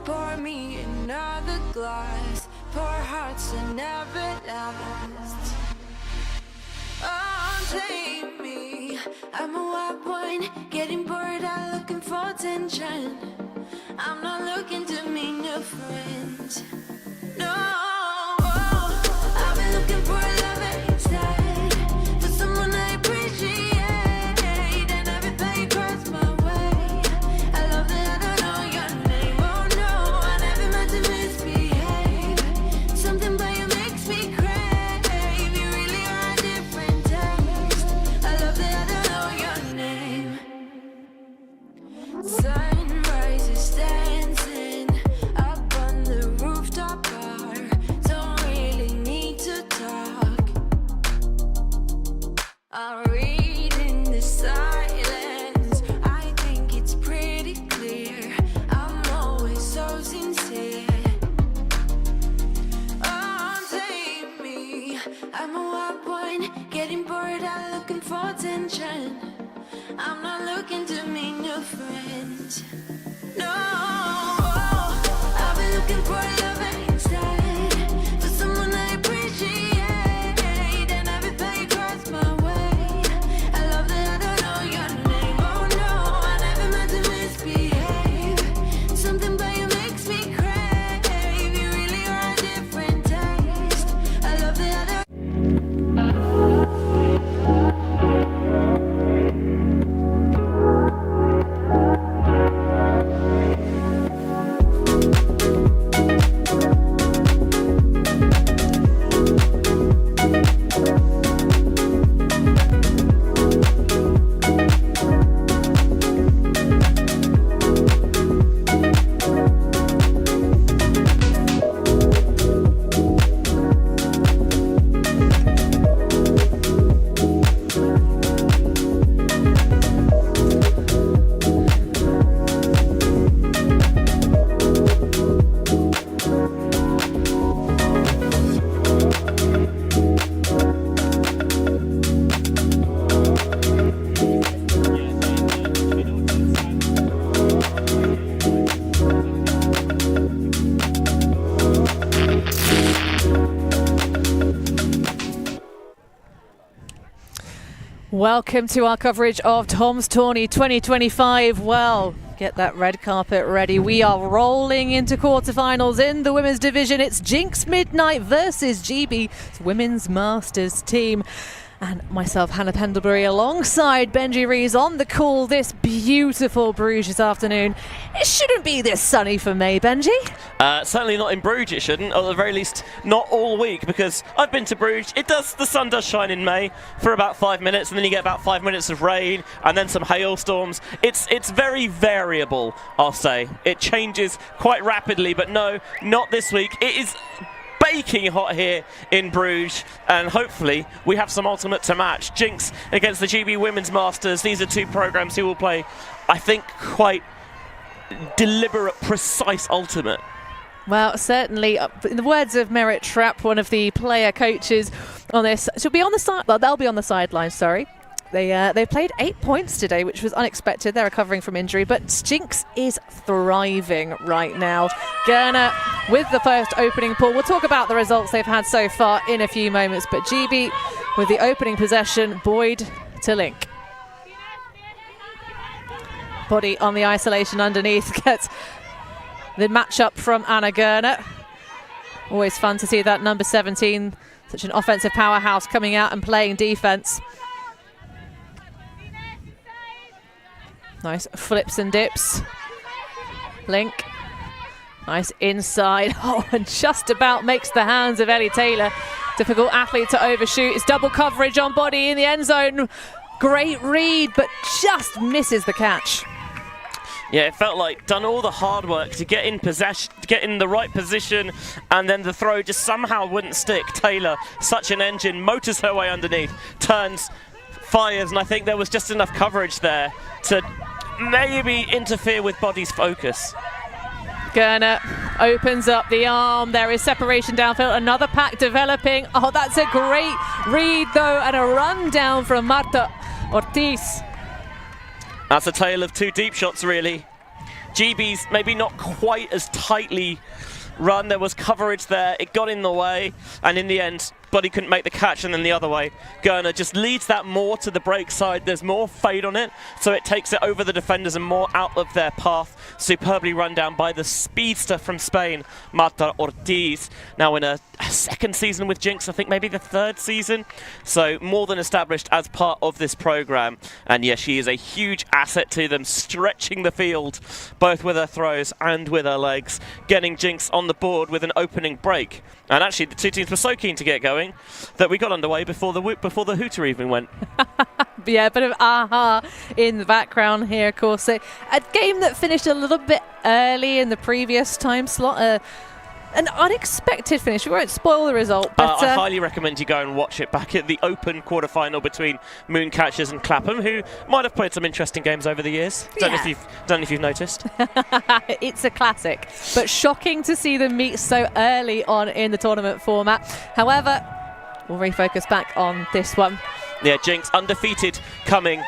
Pour me another glass. Pour hearts that never last. Oh, take me. I'm a wild one, getting bored out looking for attention. I'm not looking to meet new friends. No, I've been looking for a love instead, for someone I appreciate. And everything you cross my way. I love that I don't know your name. Oh no, I never meant to misbehave. Something about you makes me crave. You really are a different taste. I love that I don't know your name. Sunrise is dancing up on the rooftop bar. Don't really need to talk. I'll read in the silence. I think it's pretty clear. I'm always so sincere. Oh, take me. I'm a wild one, getting bored out looking for attention. I'm not looking to meet new friends. No, I've been looking for love instead, for someone I appreciate. And everything you cross my way. I love that I don't know your name. Oh no, I never meant to misbehave. Something about you makes me crave. You really are a different taste. I love that I Welcome to our coverage of Tom's Tourney 2025. Well, get that red carpet ready. We are rolling into quarterfinals in the women's division. It's Jinx Midnight versus GB's Women's Masters team. And myself, Hannah Pendlebury, alongside Benji Rees on the call this beautiful Bruges afternoon. It shouldn't be this sunny for May, Benji. Certainly not in Bruges, it shouldn't, or at the very least not all week, because I've been to Bruges. The sun does shine in May for about 5 minutes, and then you get about 5 minutes of rain, and then some hailstorms. It's very variable, I'll say. It changes quite rapidly, but no, not this week. It is baking hot here in Bruges, and hopefully we have some ultimate to match. Jinx against the GB Women's Masters. These are two programs who will play, I think, quite deliberate, precise ultimate. Well, certainly, in the words of Merritt Trapp, one of the player coaches on this, she'll be on the side. Well, they'll be on the sidelines. Sorry. They played 8 points today, which was unexpected. They're recovering from injury, but Jinx is thriving right now. Gerner with the first opening pull. We'll talk about the results they've had so far in a few moments, but GB with the opening possession, Boyd to Link. Body on the isolation underneath, gets the matchup from Anna Gerner. Always fun to see that number 17, such an offensive powerhouse, coming out and playing defense. Nice flips and dips. Link. Nice inside. Oh, and just about makes the hands of Ellie Taylor. Difficult athlete to overshoot. It's double coverage on Body in the end zone. Great read, but just misses the catch. Yeah, it felt like done all the hard work to get in possession, to get in the right position, and then the throw just somehow wouldn't stick. Taylor, such an engine, motors her way underneath, turns, fires, and I think there was just enough coverage there to maybe interfere with Body's focus. Gerner opens up the arm. There is separation downfield. Another pack developing. Oh, that's a great read, though, and a run down from Marta Ortiz. That's a tale of two deep shots, really. GB's maybe not quite as tightly run. There was coverage there. It got in the way, and in the end, Buddy couldn't make the catch, and then the other way. Gurner just leads that more to the break side. There's more fade on it, so it takes it over the defenders and more out of their path. Superbly run down by the speedster from Spain, Marta Ortiz. Now in a second season with Jinx, I think maybe the third season. So more than established as part of this program. And yeah, she is a huge asset to them, stretching the field, both with her throws and with her legs, getting Jinx on the board with an opening break. And actually, the two teams were so keen to get going that we got underway before the hooter even went. Yeah, a bit of aha in the background here, of course. A game that finished a little bit early in the previous time slot. An unexpected finish. We won't spoil the result, but I highly recommend you go and watch it back at the Open quarterfinal between Mooncatchers and Clapham, who might have played some interesting games over the years. Don't know if you've noticed. It's a classic, but shocking to see them meet so early on in the tournament format. However, we'll refocus back on this one. Yeah, Jinx undefeated coming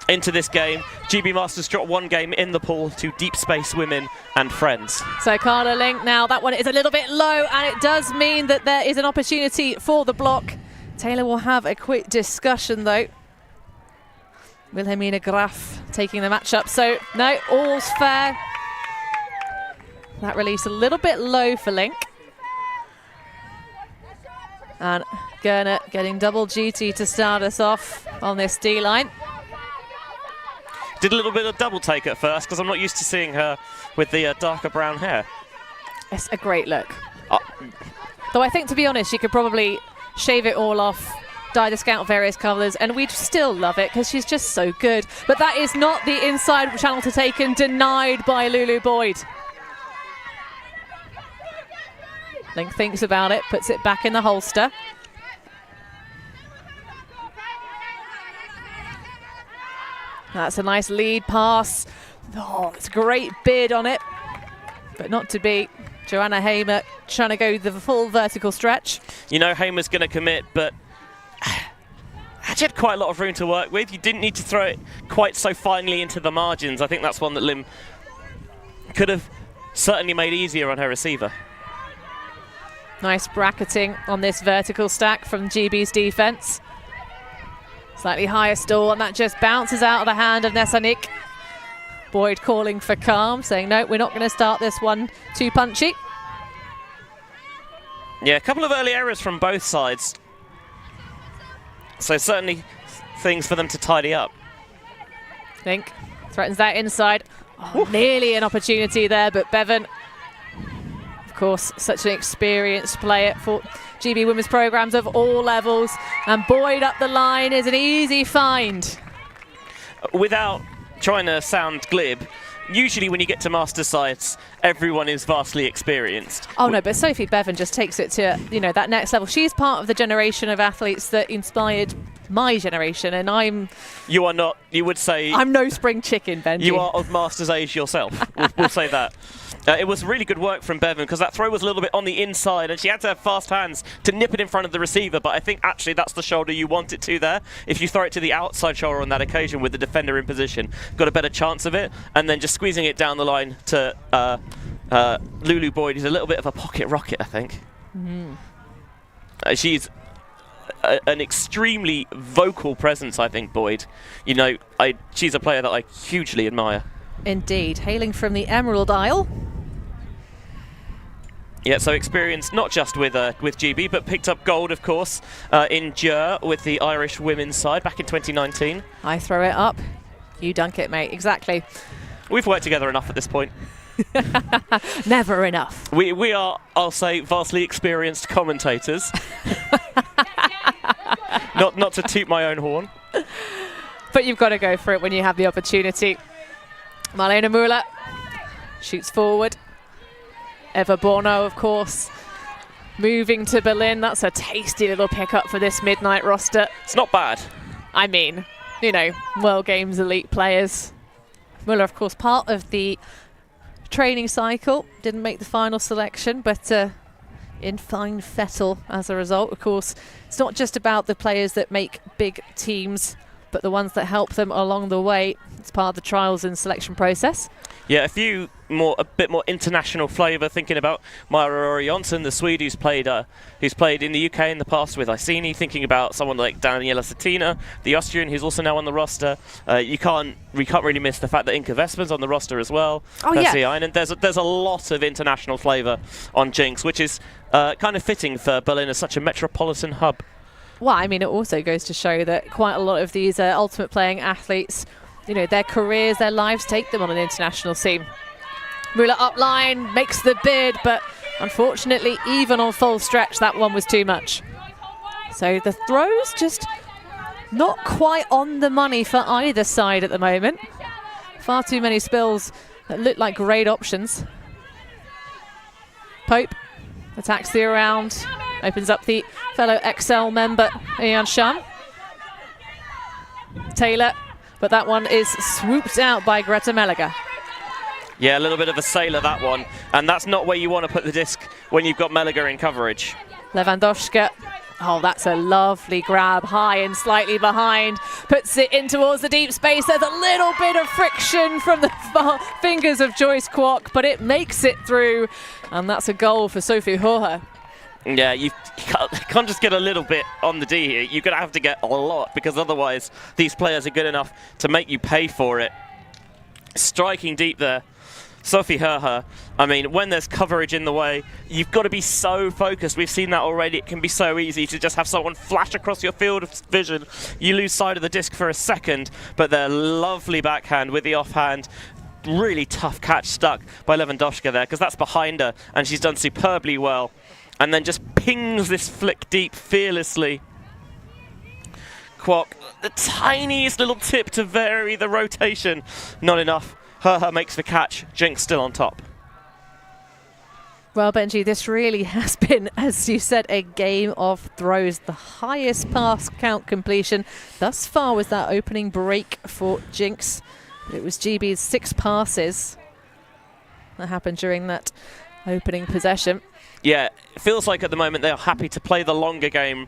into this game. GB Masters dropped one game in the pool to Deep Space Women and Friends. So Carla Link now, that one is a little bit low, and it does mean that there is an opportunity for the block. Taylor will have a quick discussion though. Wilhelmina Graf taking the matchup. So no, all's fair. That release a little bit low for Link. And Gurner getting double duty to start us off on this D-line. Did a little bit of double take at first because I'm not used to seeing her with the darker brown hair. It's a great look. Though I think, to be honest, you could probably shave it all off, dye the scout various colours, and we'd still love it because she's just so good. But that is not the inside channel to take, and denied by Lulu Boyd. Link thinks about it, puts it back in the holster. That's a nice lead pass. Oh, it's a great bid on it, but not to be. Joanna Hamer trying to go the full vertical stretch. You know Hamer's going to commit, but she had quite a lot of room to work with. You didn't need to throw it quite so finely into the margins. I think that's one that Lim could have certainly made easier on her receiver. Nice bracketing on this vertical stack from GB's defense. Slightly higher stall, and that just bounces out of the hand of Nesanik. Boyd calling for calm, saying, no, we're not going to start this one too punchy. Yeah, a couple of early errors from both sides. So certainly things for them to tidy up. Link threatens that inside. Oh, nearly an opportunity there, but Bevan, of course, such an experienced player for GB women's programs of all levels, and Boyd up the line is an easy find. Without trying to sound glib, usually when you get to master sides, everyone is vastly experienced. Oh no, but Sophie Bevan just takes it to, you know, that next level. She's part of the generation of athletes that inspired my generation, and You are not, you would say... I'm no spring chicken, Benji. You are of master's age yourself. We'll say that. It was really good work from Bevan because that throw was a little bit on the inside and she had to have fast hands to nip it in front of the receiver, but I think actually that's the shoulder you want it to there. If you throw it to the outside shoulder on that occasion with the defender in position, got a better chance of it, and then just squeezing it down the line to Lulu Boyd is a little bit of a pocket rocket, I think. She's an extremely vocal presence, I think, Boyd. You know, she's a player that I hugely admire. Indeed, hailing from the Emerald Isle. Yeah, so experienced not just with GB, but picked up gold, of course, in Jur with the Irish women's side back in 2019. I throw it up, you dunk it, mate. Exactly. We've worked together enough at this point. Never enough. We are, I'll say, vastly experienced commentators. not to toot my own horn. But you've got to go for it when you have the opportunity. Marlena Müller shoots forward. Eva Bono, of course, moving to Berlin. That's a tasty little pickup for this midnight roster. It's not bad. I mean, you know, World Games elite players. Müller, of course, part of the training cycle. Didn't make the final selection, but in fine fettle as a result. Of course, it's not just about the players that make big teams but the ones that help them along the way. It's part of the trials and selection process. Yeah, a bit more international flavour. Thinking about Maja Jonsson, the Swede who's played in the UK in the past with Iceni. Thinking about someone like Daniela Satina, the Austrian, who's also now on the roster. We can't really miss the fact that Inka Vesper's on the roster as well. Oh yeah. And there's a lot of international flavour on Jinx, which is kind of fitting for Berlin as such a metropolitan hub. Well, I mean, it also goes to show that quite a lot of these ultimate playing athletes, you know, their careers, their lives take them on an international scene. Müller up line, makes the bid, but unfortunately, even on full stretch, that one was too much. So the throws just not quite on the money for either side at the moment. Far too many spills that look like great options. Pope attacks the around, opens up the fellow XL member, Ian Sham. Taylor, but that one is swooped out by Greta Melliger. Yeah, a little bit of a sailor, that one. And that's not where you want to put the disc when you've got Melliger in coverage. Lewandowska. Oh, that's a lovely grab, high and slightly behind. Puts it in towards the deep space. There's a little bit of friction from the fingers of Joyce Kwok, but it makes it through. And that's a goal for Sophie Hoher. Yeah, you can't just get a little bit on the D here. You're going to have to get a lot, because otherwise these players are good enough to make you pay for it. Striking deep there. Sophie Hoher, I mean, when there's coverage in the way, you've got to be so focused. We've seen that already. It can be so easy to just have someone flash across your field of vision. You lose sight of the disc for a second, but their lovely backhand with the offhand. Really tough catch stuck by Lewandowska there, because that's behind her, and she's done superbly well. And then just pings this flick deep fearlessly. Kwok, the tiniest little tip to vary the rotation. Not enough. Hoher makes the catch. Jinx still on top. Well, Benji, this really has been, as you said, a game of throws. The highest pass count completion thus far was that opening break for Jinx. It was GB's 6 passes that happened during that opening possession. Yeah, it feels like at the moment they are happy to play the longer game,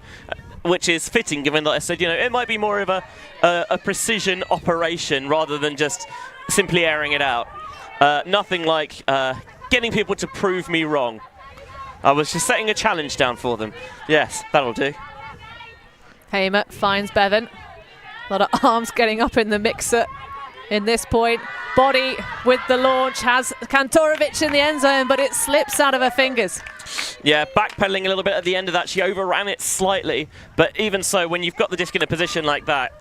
which is fitting given that I said, you know, it might be more of a precision operation rather than just simply airing it out. Nothing like getting people to prove me wrong. I was just setting a challenge down for them. Yes, that'll do. Hamer finds Bevan. A lot of arms getting up in the mixer in this point. Body with the launch has Kantorovic in the end zone, but it slips out of her fingers. Yeah, backpedaling a little bit at the end of that. She overran it slightly, but even so, when you've got the disc in a position like that,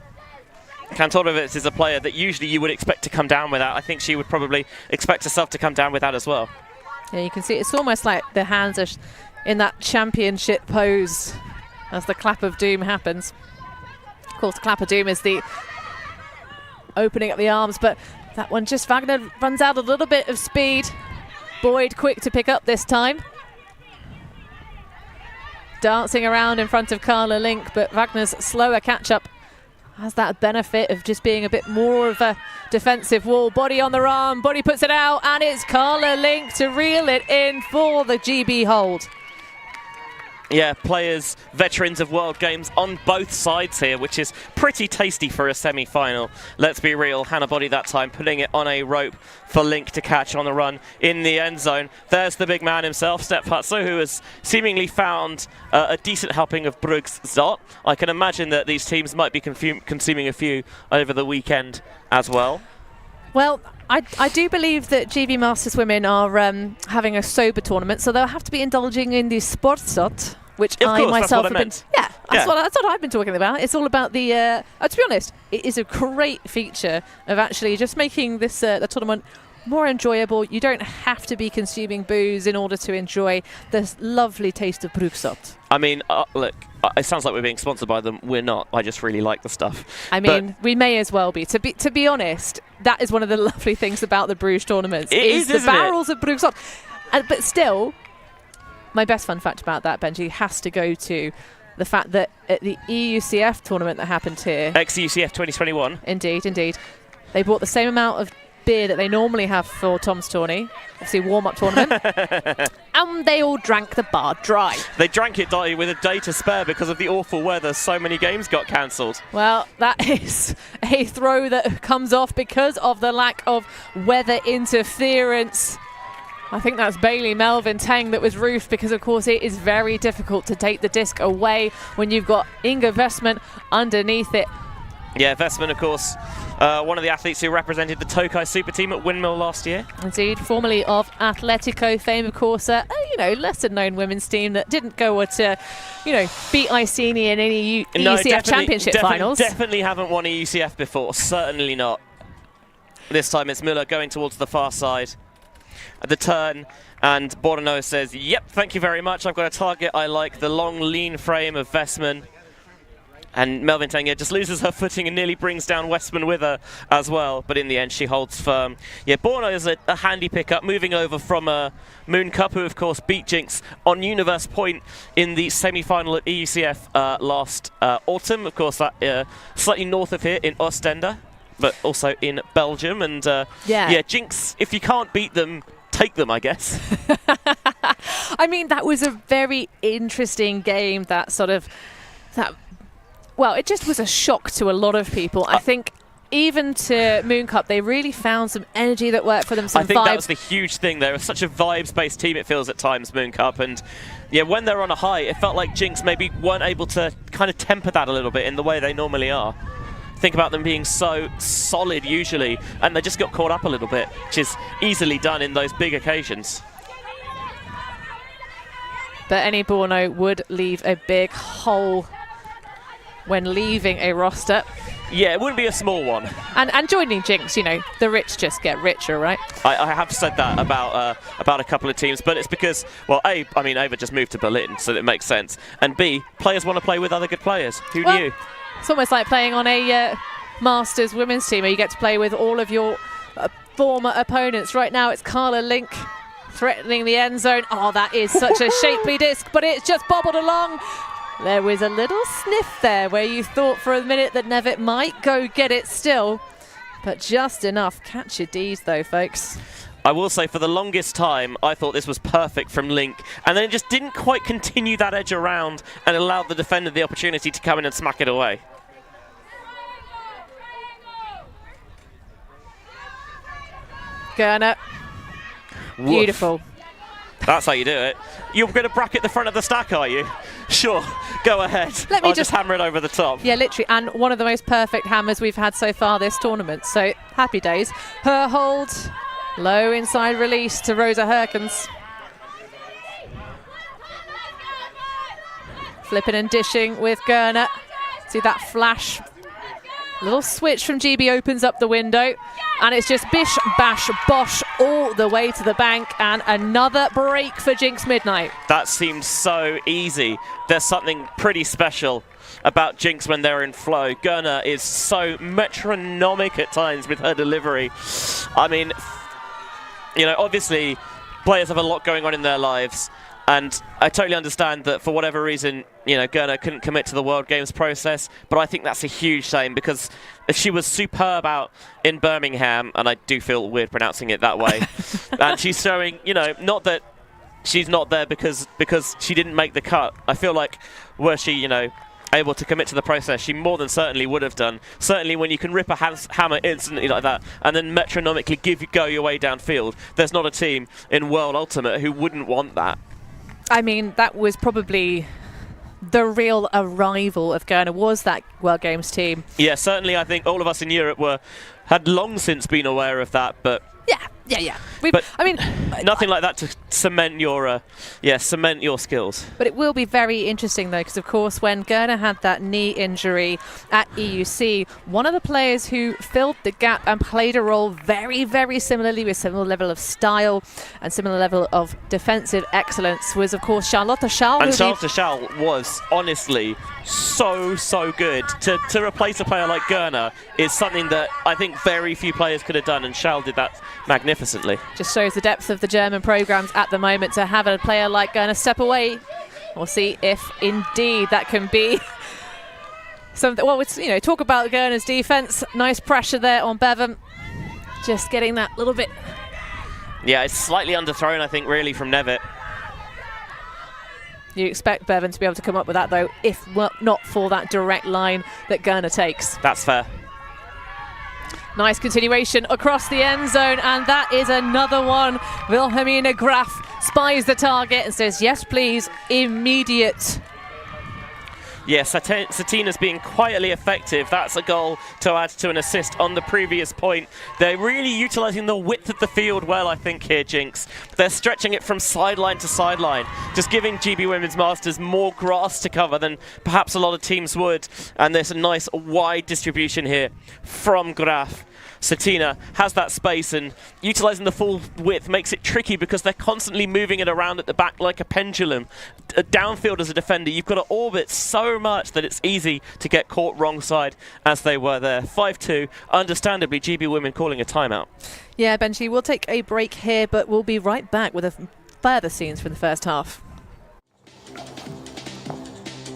Kantorovic is a player that usually you would expect to come down with that. I think she would probably expect herself to come down with that as well. Yeah, you can see it's almost like the hands are in that championship pose as the clap of doom happens. Of course, the clap of doom is the opening up the arms, but that one just, Wagner runs out a little bit of speed. Boyd quick to pick up this time. Dancing around in front of Carla Link, but Wagner's slower catch-up has that benefit of just being a bit more of a defensive wall. Body on the arm, Body puts it out, and it's Carla Link to reel it in for the GB hold. Yeah, players, veterans of World Games on both sides here, which is pretty tasty for a semi-final. Let's be real, Hannah Body that time putting it on a rope for Link to catch on the run in the end zone. There's the big man himself, Step Hutso, who has seemingly found a decent helping of Bruges Zot. I can imagine that these teams might be consuming a few over the weekend as well. Well, I do believe that GB Masters women are having a sober tournament, so they'll have to be indulging in the Sportsot, which I myself have been. Yeah, that's what I've been talking about. It's all about the. To be honest, it is a great feature of actually just making this the tournament more enjoyable. You don't have to be consuming booze in order to enjoy this lovely taste of Brugsot. I mean, look, it sounds like we're being sponsored by them. We're not. I just really like the stuff. I mean, we may as well be. To be honest, that is one of the lovely things about the Bruges tournaments. It is, the barrels of Brugsot. But still, my best fun fact about that, Benji, has to go to the fact that at the EUCF tournament that happened here, ex-UCF 2021. Indeed. They bought the same amount of beer that they normally have for Tom's Tourney, obviously warm-up tournament, and they all drank the bar dry. They drank it, Dottie, with a day to spare because of the awful weather. So many games got cancelled. Well, that is a throw that comes off because of the lack of weather interference. I think that's Bailey Melvin Tang that was roofed, because of course it is very difficult to take the disc away when you've got Inga Vestman underneath it. Yeah, Vestman, of course, one of the athletes who represented the Tokai Super Team at Windmill last year. Indeed, formerly of Atletico fame, of course, lesser known women's team that didn't go to, beat Iceni in any UCF Championship finals. Definitely haven't won a UCF before, certainly not. This time it's Müller going towards the far side. At the turn, and Borno says, yep, thank you very much. I've got a target I like, the long, lean frame of Vestman. And Melvin Tanger just loses her footing and nearly brings down Westman with her as well. But in the end, she holds firm. Yeah, Borno is a handy pickup, moving over from Moon Cup, who, of course, beat Jinx on Universe Point in the semi-final at EUCF last autumn. Of course, that slightly north of here in Ostende, but also in Belgium. And yeah, Jinx, if you can't beat them, take them, I guess. I mean, that was a very interesting game. Well, it just was a shock to a lot of people. I think even to Moon Cup, they really found some energy that worked for them, some I think vibes. That was the huge thing. They're such a vibes-based team, it feels at times, Moon Cup. And yeah, when they're on a high, it felt like Jinx maybe weren't able to kind of temper that a little bit in the way they normally are. Think about them being so solid usually, and they just got caught up a little bit, which is easily done in those big occasions. But any Borno would leave a big hole when leaving a roster. Yeah, it wouldn't be a small one. And joining Jinx, the rich just get richer, right? I have said that about a couple of teams, but it's because, well, Ava just moved to Berlin, so it makes sense. And B, players want to play with other good players. Who knew? It's almost like playing on a Masters women's team where you get to play with all of your former opponents. Right now it's Carla Link threatening the end zone. Oh, that is such a shapely disc, but it's just bobbled along. There was a little sniff there where you thought for a minute that Nevitt might go get it still, but just enough. Catch your D's though, folks. I will say, for the longest time, I thought this was perfect from Link, and then it just didn't quite continue that edge around and allowed the defender the opportunity to come in and smack it away. Gerner. Beautiful. That's how you do it. You're going to bracket the front of the stack, are you? Sure, go ahead. I'll just hammer it over the top. Yeah, literally, and one of the most perfect hammers we've had so far this tournament, so happy days. Her hold, low inside release to Rosa Herkens. Flipping and dishing with Gerner. See that flash. Little switch from GB opens up the window, and it's just bish, bash, bosh all the way to the bank, and another break for Jinx Midnight. That seems so easy. There's something pretty special about Jinx when they're in flow. Gerner is so metronomic at times with her delivery. I mean, obviously players have a lot going on in their lives, and I totally understand that for whatever reason, Gerner couldn't commit to the World Games process, but I think that's a huge shame, because she was superb out in Birmingham, and I do feel weird pronouncing it that way. And she's showing, not that she's not there because she didn't make the cut. I feel like were she, able to commit to the process, she more than certainly would have done. Certainly when you can rip a hammer instantly like that and then metronomically go your way downfield, there's not a team in World Ultimate who wouldn't want that. I mean, that was probably the real arrival of Gerner, was that World Games team. Yeah, certainly I think all of us in Europe had long since been aware of that, but yeah. Nothing like that to cement your skills. But it will be very interesting, though, because, of course, when Gerner had that knee injury at EUC, one of the players who filled the gap and played a role very, very similarly with similar level of style and similar level of defensive excellence was, of course, Charlotte Schall. And Charlotte Schall was, honestly, so good. To replace a player like Gerner is something that I think very few players could have done, and Schall did that magnificently. Just shows the depth of the German programs at the moment to have a player like Gerner step away. We'll see if indeed that can be something. Well, talk about Gerner's defense. Nice pressure there on Bevan. Just getting that little bit. Yeah, it's slightly underthrown, I think, really, from Nevitt. You expect Bevan to be able to come up with that, though, if not for that direct line that Gerner takes. That's fair. Nice continuation across the end zone, and that is another one. Wilhelmina Graf spies the target and says, yes, please, immediate. Yes, Satina's being quietly effective. That's a goal to add to an assist on the previous point. They're really utilising the width of the field well, I think, here, Jinx. They're stretching it from sideline to sideline, just giving GB Women's Masters more grass to cover than perhaps a lot of teams would. And there's a nice wide distribution here from Graf. Satina has that space, and utilising the full width makes it tricky because they're constantly moving it around at the back like a pendulum. Downfield as a defender, you've got to orbit so much that it's easy to get caught wrong side, as they were there. 5-2, understandably, GB Women calling a timeout. Yeah, Benji, we'll take a break here, but we'll be right back with further scenes from the first half.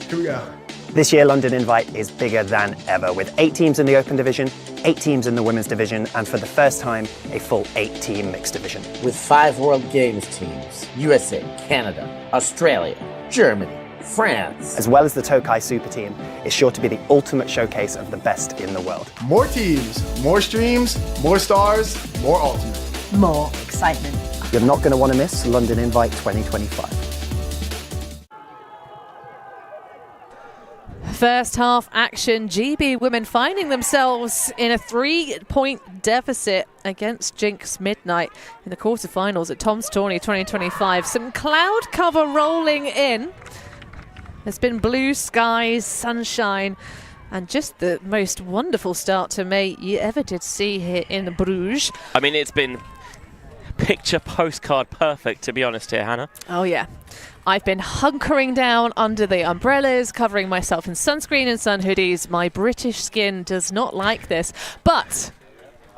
Here we go. This year, London Invite is bigger than ever, with 8 teams in the Open Division, 8 teams in the Women's Division, and for the first time, a full 8-team mixed division. With 5 World Games teams, USA, Canada, Australia, Germany, France. As well as the Tokai Super Team, it's sure to be the ultimate showcase of the best in the world. More teams, more streams, more stars, more ultimate. More excitement. You're not going to want to miss London Invite 2025. First half action, GB Women finding themselves in a 3-point deficit against Jinx Midnight in the quarterfinals at Tom's Tourney 2025. Some cloud cover rolling in. There's been blue skies, sunshine, and just the most wonderful start to May you ever did see here in Bruges. I mean, it's been picture postcard perfect, to be honest here, Hannah. Oh, yeah. I've been hunkering down under the umbrellas, covering myself in sunscreen and sun hoodies. My British skin does not like this, but...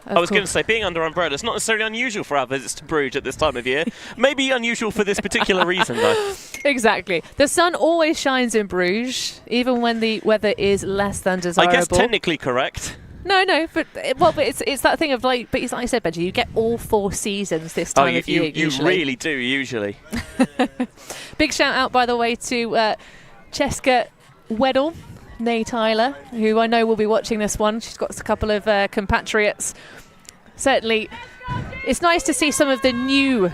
I was going to say, being under umbrellas, not necessarily unusual for our visits to Bruges at this time of year. Maybe unusual for this particular reason, though. Exactly. The sun always shines in Bruges, even when the weather is less than desirable. I guess technically correct. No, but it's that thing of like, but it's like I said, Benji, you get all 4 seasons this time of year. You really do, usually. Big shout out, by the way, to Cheska Weddle, Nay Tyler, who I know will be watching this one. She's got a couple of compatriots. Certainly, it's nice to see some of the new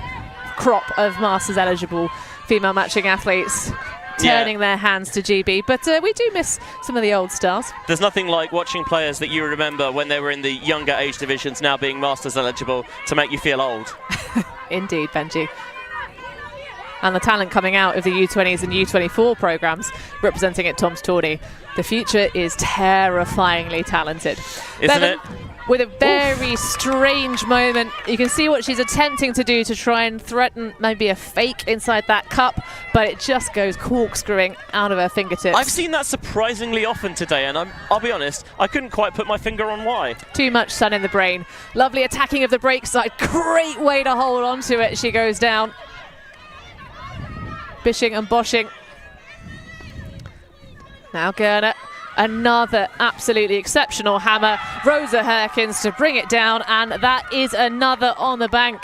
crop of Masters eligible female matching athletes turning their hands to GB, but we do miss some of the old stars. There's nothing like watching players that you remember when they were in the younger age divisions now being Masters eligible to make you feel old. Indeed, Benji. And the talent coming out of the U20s and U24 programs representing at Tom's Tourney. The future is terrifyingly talented. Isn't it? With a very strange moment. You can see what she's attempting to do to try and threaten maybe a fake inside that cup, but it just goes corkscrewing out of her fingertips. I've seen that surprisingly often today, and I'll be honest, I couldn't quite put my finger on why. Too much sun in the brain. Lovely attacking of the break side. Great way to hold on to it. She goes down. Bishing and boshing. Now Gerner. Another absolutely exceptional hammer. Rosa Herkins to bring it down, and that is another on the bank.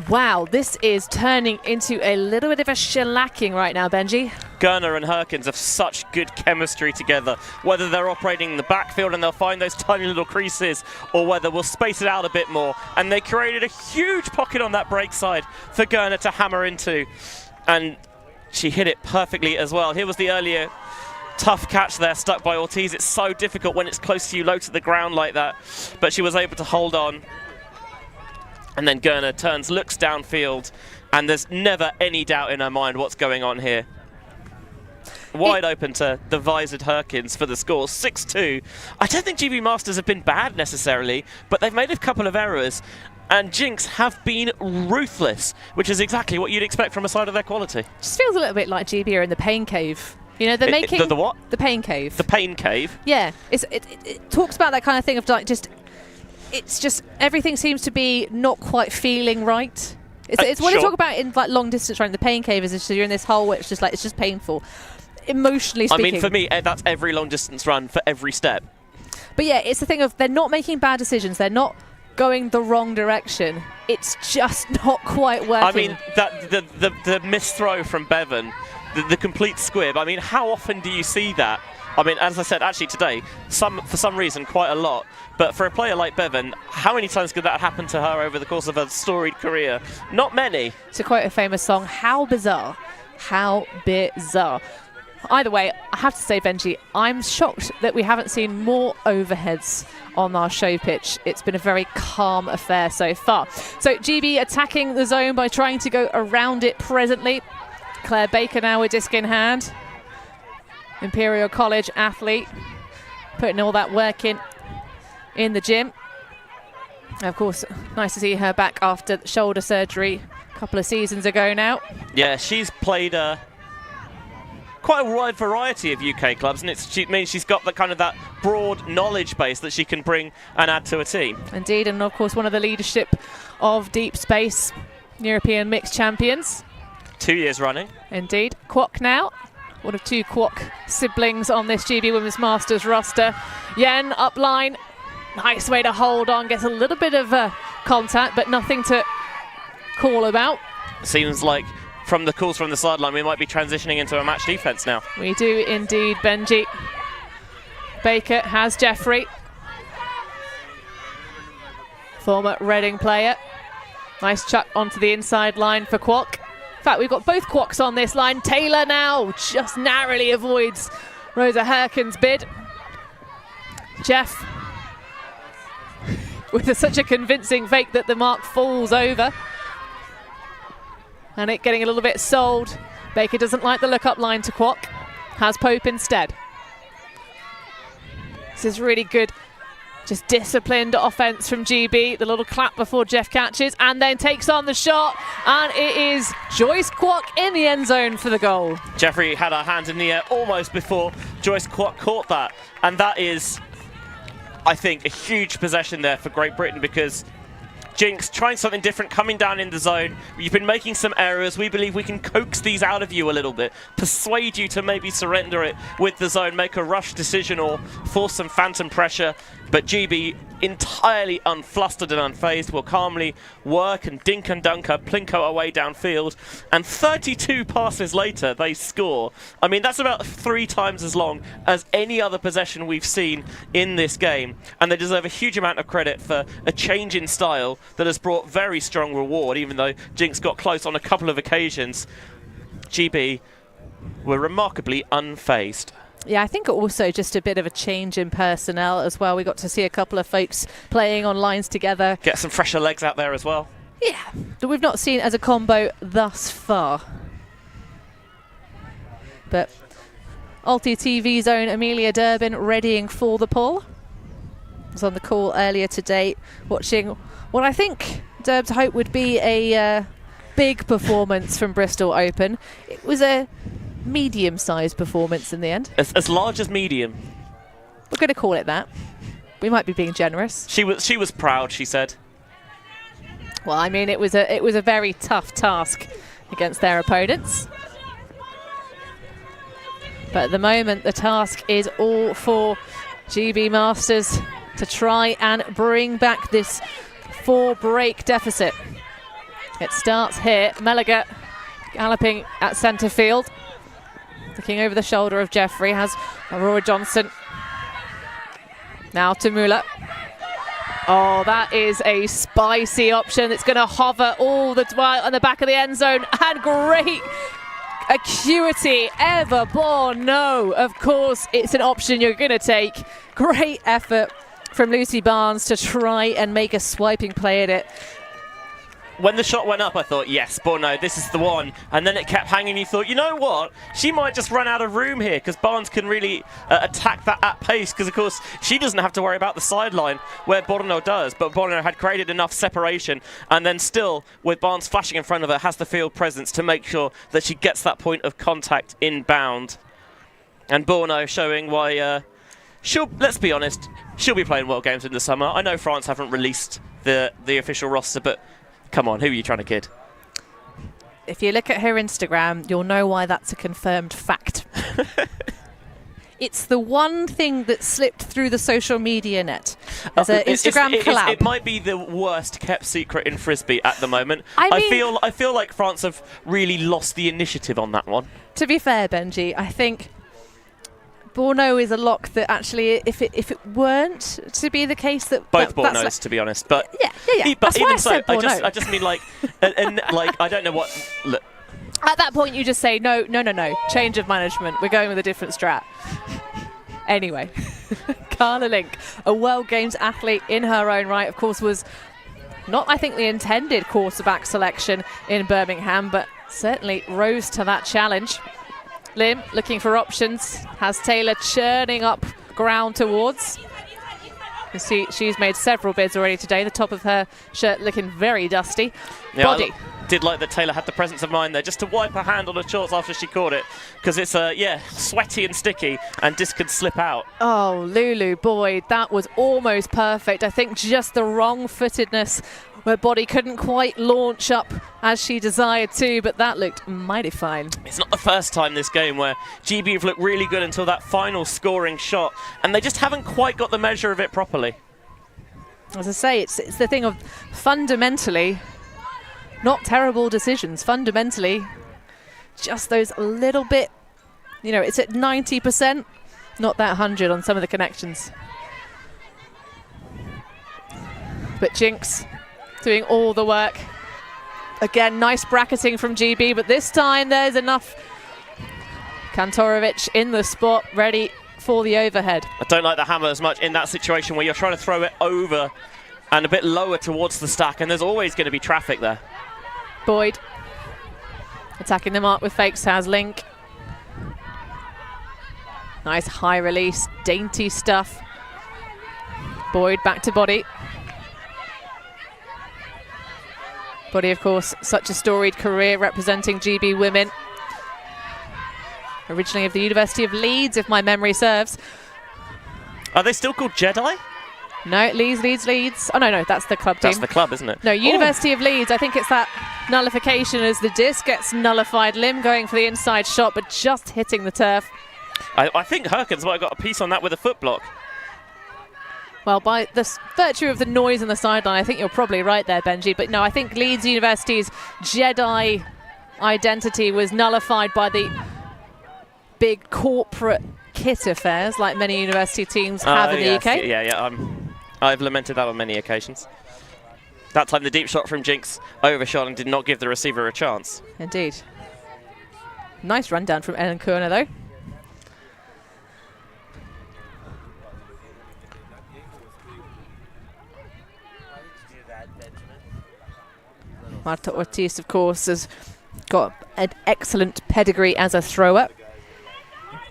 Wow, this is turning into a little bit of a shellacking right now, Benji. Gerner and Herkins have such good chemistry together. Whether they're operating in the backfield and they'll find those tiny little creases, or whether we'll space it out a bit more. And they created a huge pocket on that break side for Gerner to hammer into. And she hit it perfectly as well. Here was the earlier tough catch there, stuck by Ortiz. It's so difficult when it's close to you, low to the ground like that. But she was able to hold on. And then Gerner turns, looks downfield, and there's never any doubt in her mind what's going on here. Wide open to the visored Herkins for the score, 6-2. I don't think GB Masters have been bad necessarily, but they've made a couple of errors. And Jinx have been ruthless, which is exactly what you'd expect from a side of their quality. Just feels a little bit like GB are in the pain cave. You know, they're making... The what? The pain cave. The pain cave? Yeah. It talks about that kind of thing of like just... It's just everything seems to be not quite feeling right. It's what they talk about in like long distance running. The pain cave is just, you're in this hole where it's just like, it's just painful. Emotionally speaking. I mean, for me, that's every long distance run for every step. But yeah, it's the thing of they're not making bad decisions. They're not going the wrong direction. It's just not quite working. I mean, the missed throw from Bevan, the complete squib. I mean, how often do you see that? I mean, as I said, actually today, for some reason, quite a lot. But for a player like Bevan, how many times could that happen to her over the course of her storied career? Not many. To quote a famous song, how bizarre. How bizarre. Either way, I have to say, Benji, I'm shocked that we haven't seen more overheads on our show pitch. It's been a very calm affair so far. So GB attacking the zone by trying to go around it presently. Claire Baker now with disc in hand. Imperial College athlete, putting all that work in the gym. Of course, nice to see her back after shoulder surgery a couple of seasons ago now. Yeah, she's played quite a wide variety of UK clubs, and it means she's got that broad knowledge base that she can bring and add to a team. Indeed, and of course one of the leadership of Deep Space European Mixed Champions. 2 years running. Indeed. Kwok now. One of 2 Kwok siblings on this GB Women's Masters roster. Yen up line. Nice way to hold on. Gets a little bit of contact, but nothing to call about. Seems like from the calls from the sideline, we might be transitioning into a match defense now. We do indeed, Benji. Baker has Jeffrey. Former Reading player. Nice chuck onto the inside line for Kwok. In fact, we've got both Kwoks on this line. Taylor now just narrowly avoids Rosa Herken's bid. Jeff with such a convincing fake that the mark falls over. And it getting a little bit sold. Baker doesn't like the look-up line to Kwok. Has Pope instead. This is really good. Just disciplined offense from GB. The little clap before Jeff catches and then takes on the shot. And it is Joyce Kwok in the end zone for the goal. Jeffrey had her hand in the air almost before Joyce Kwok caught that. And that is, I think, a huge possession there for Great Britain, because Jinx trying something different, coming down in the zone. You've been making some errors. We believe we can coax these out of you a little bit, persuade you to maybe surrender it with the zone, make a rush decision or force some phantom pressure. But GB, entirely unflustered and unfazed, will calmly work and dink and dunk her Plinko away downfield. And 32 passes later, they score. I mean, that's about 3 times as long as any other possession we've seen in this game. And they deserve a huge amount of credit for a change in style that has brought very strong reward, even though Jinx got close on a couple of occasions. GB were remarkably unfazed. Yeah, I think also just a bit of a change in personnel as well. We got to see a couple of folks playing on lines together. Get some fresher legs out there as well. Yeah, that we've not seen as a combo thus far. But ULTI.TV's own Amelia Durbin readying for the pull. Was on the call earlier today, watching what I think Durb's hope would be a big performance from Bristol Open. It was a medium-sized performance in the end. As large as medium. We're going to call it that. We might be being generous. She was proud, she said. Well, I mean, it was a very tough task against their opponents. But at the moment, the task is all for GB Masters to try and bring back this 4-break deficit. It starts here. Meliger galloping at centre field. Looking over the shoulder of Jeffrey has Aurora Johnson. Now to Muller. Oh, that is a spicy option. It's going to hover all the while on the back of the end zone. And great acuity, ever born. No, of course, it's an option you're going to take. Great effort from Lucy Barnes to try and make a swiping play at it. When the shot went up, I thought, yes, Bourneau, this is the one. And then it kept hanging. You thought, you know what? She might just run out of room here, because Barnes can really attack that at pace, because, of course, she doesn't have to worry about the sideline where Bourneau does. But Bourneau had created enough separation, and then still, with Barnes flashing in front of her, has the field presence to make sure that she gets that point of contact inbound. And Bourneau showing why let's be honest, she'll be playing World Games in the summer. I know France haven't released the official roster, but come on, who are you trying to kid? If you look at her Instagram, you'll know why that's a confirmed fact. It's the one thing that slipped through the social media net. As an Instagram collab. It might be the worst kept secret in Frisbee at the moment. I feel like France have really lost the initiative on that one. To be fair, Benji, I think Borno is a lock that actually, if it weren't to be the case that both that's Bornos, like, to be honest, but yeah. But That's why even I said Borno. I just mean like, and like I don't know what. Look, At that point, you just say no. Change of management. We're going with a different strat. Anyway, Carla Link, a World Games athlete in her own right, of course, was not, I think, the intended quarterback selection in Birmingham, but certainly rose to that challenge. Lim looking for options, has Taylor churning up ground towards. You see, she's made several bids already today. The top of her shirt looking very dusty. yeah, Body. I did like that Taylor had the presence of mind there just to wipe her hand on her shorts after she caught it, because it's sweaty and sticky and disc could slip out. Oh, Lulu Boyd, that was almost perfect. I think just the wrong-footedness where Body couldn't quite launch up as she desired to, but that looked mighty fine. It's not the first time this game where GB have looked really good until that final scoring shot, and they just haven't quite got the measure of it properly. As I say, it's the thing of fundamentally not terrible decisions. Fundamentally, just those little bit, it's at 90%, not that 100 on some of the connections. But Jinx doing all the work. Again, nice bracketing from GB, but this time there's enough. Kantorovic in the spot, ready for the overhead. I don't like the hammer as much in that situation where you're trying to throw it over and a bit lower towards the stack, and there's always going to be traffic there. Boyd attacking the mark with fakes, has Link. Nice high release, dainty stuff. Boyd back to Body. Body, of course, such a storied career representing GB women. Originally of the University of Leeds, if my memory serves. Are they still called Jedi? No, Leeds. Oh, no, that's the club team. That's the club, isn't it? No, University of Leeds. I think it's that nullification as the disc gets nullified. Lim going for the inside shot, but just hitting the turf. I think Herkins might have got a piece on that with a foot block. Well, by the virtue of the noise on the sideline, I think you're probably right there, Benji. But no, I think Leeds University's Jedi identity was nullified by the big corporate kit affairs like many university teams have in the UK. Yeah. I've lamented that on many occasions. That time the deep shot from Jinx overshot and did not give the receiver a chance. Indeed. Nice rundown from Ellen Kurner, though. Marta Ortiz, of course, has got an excellent pedigree as a thrower,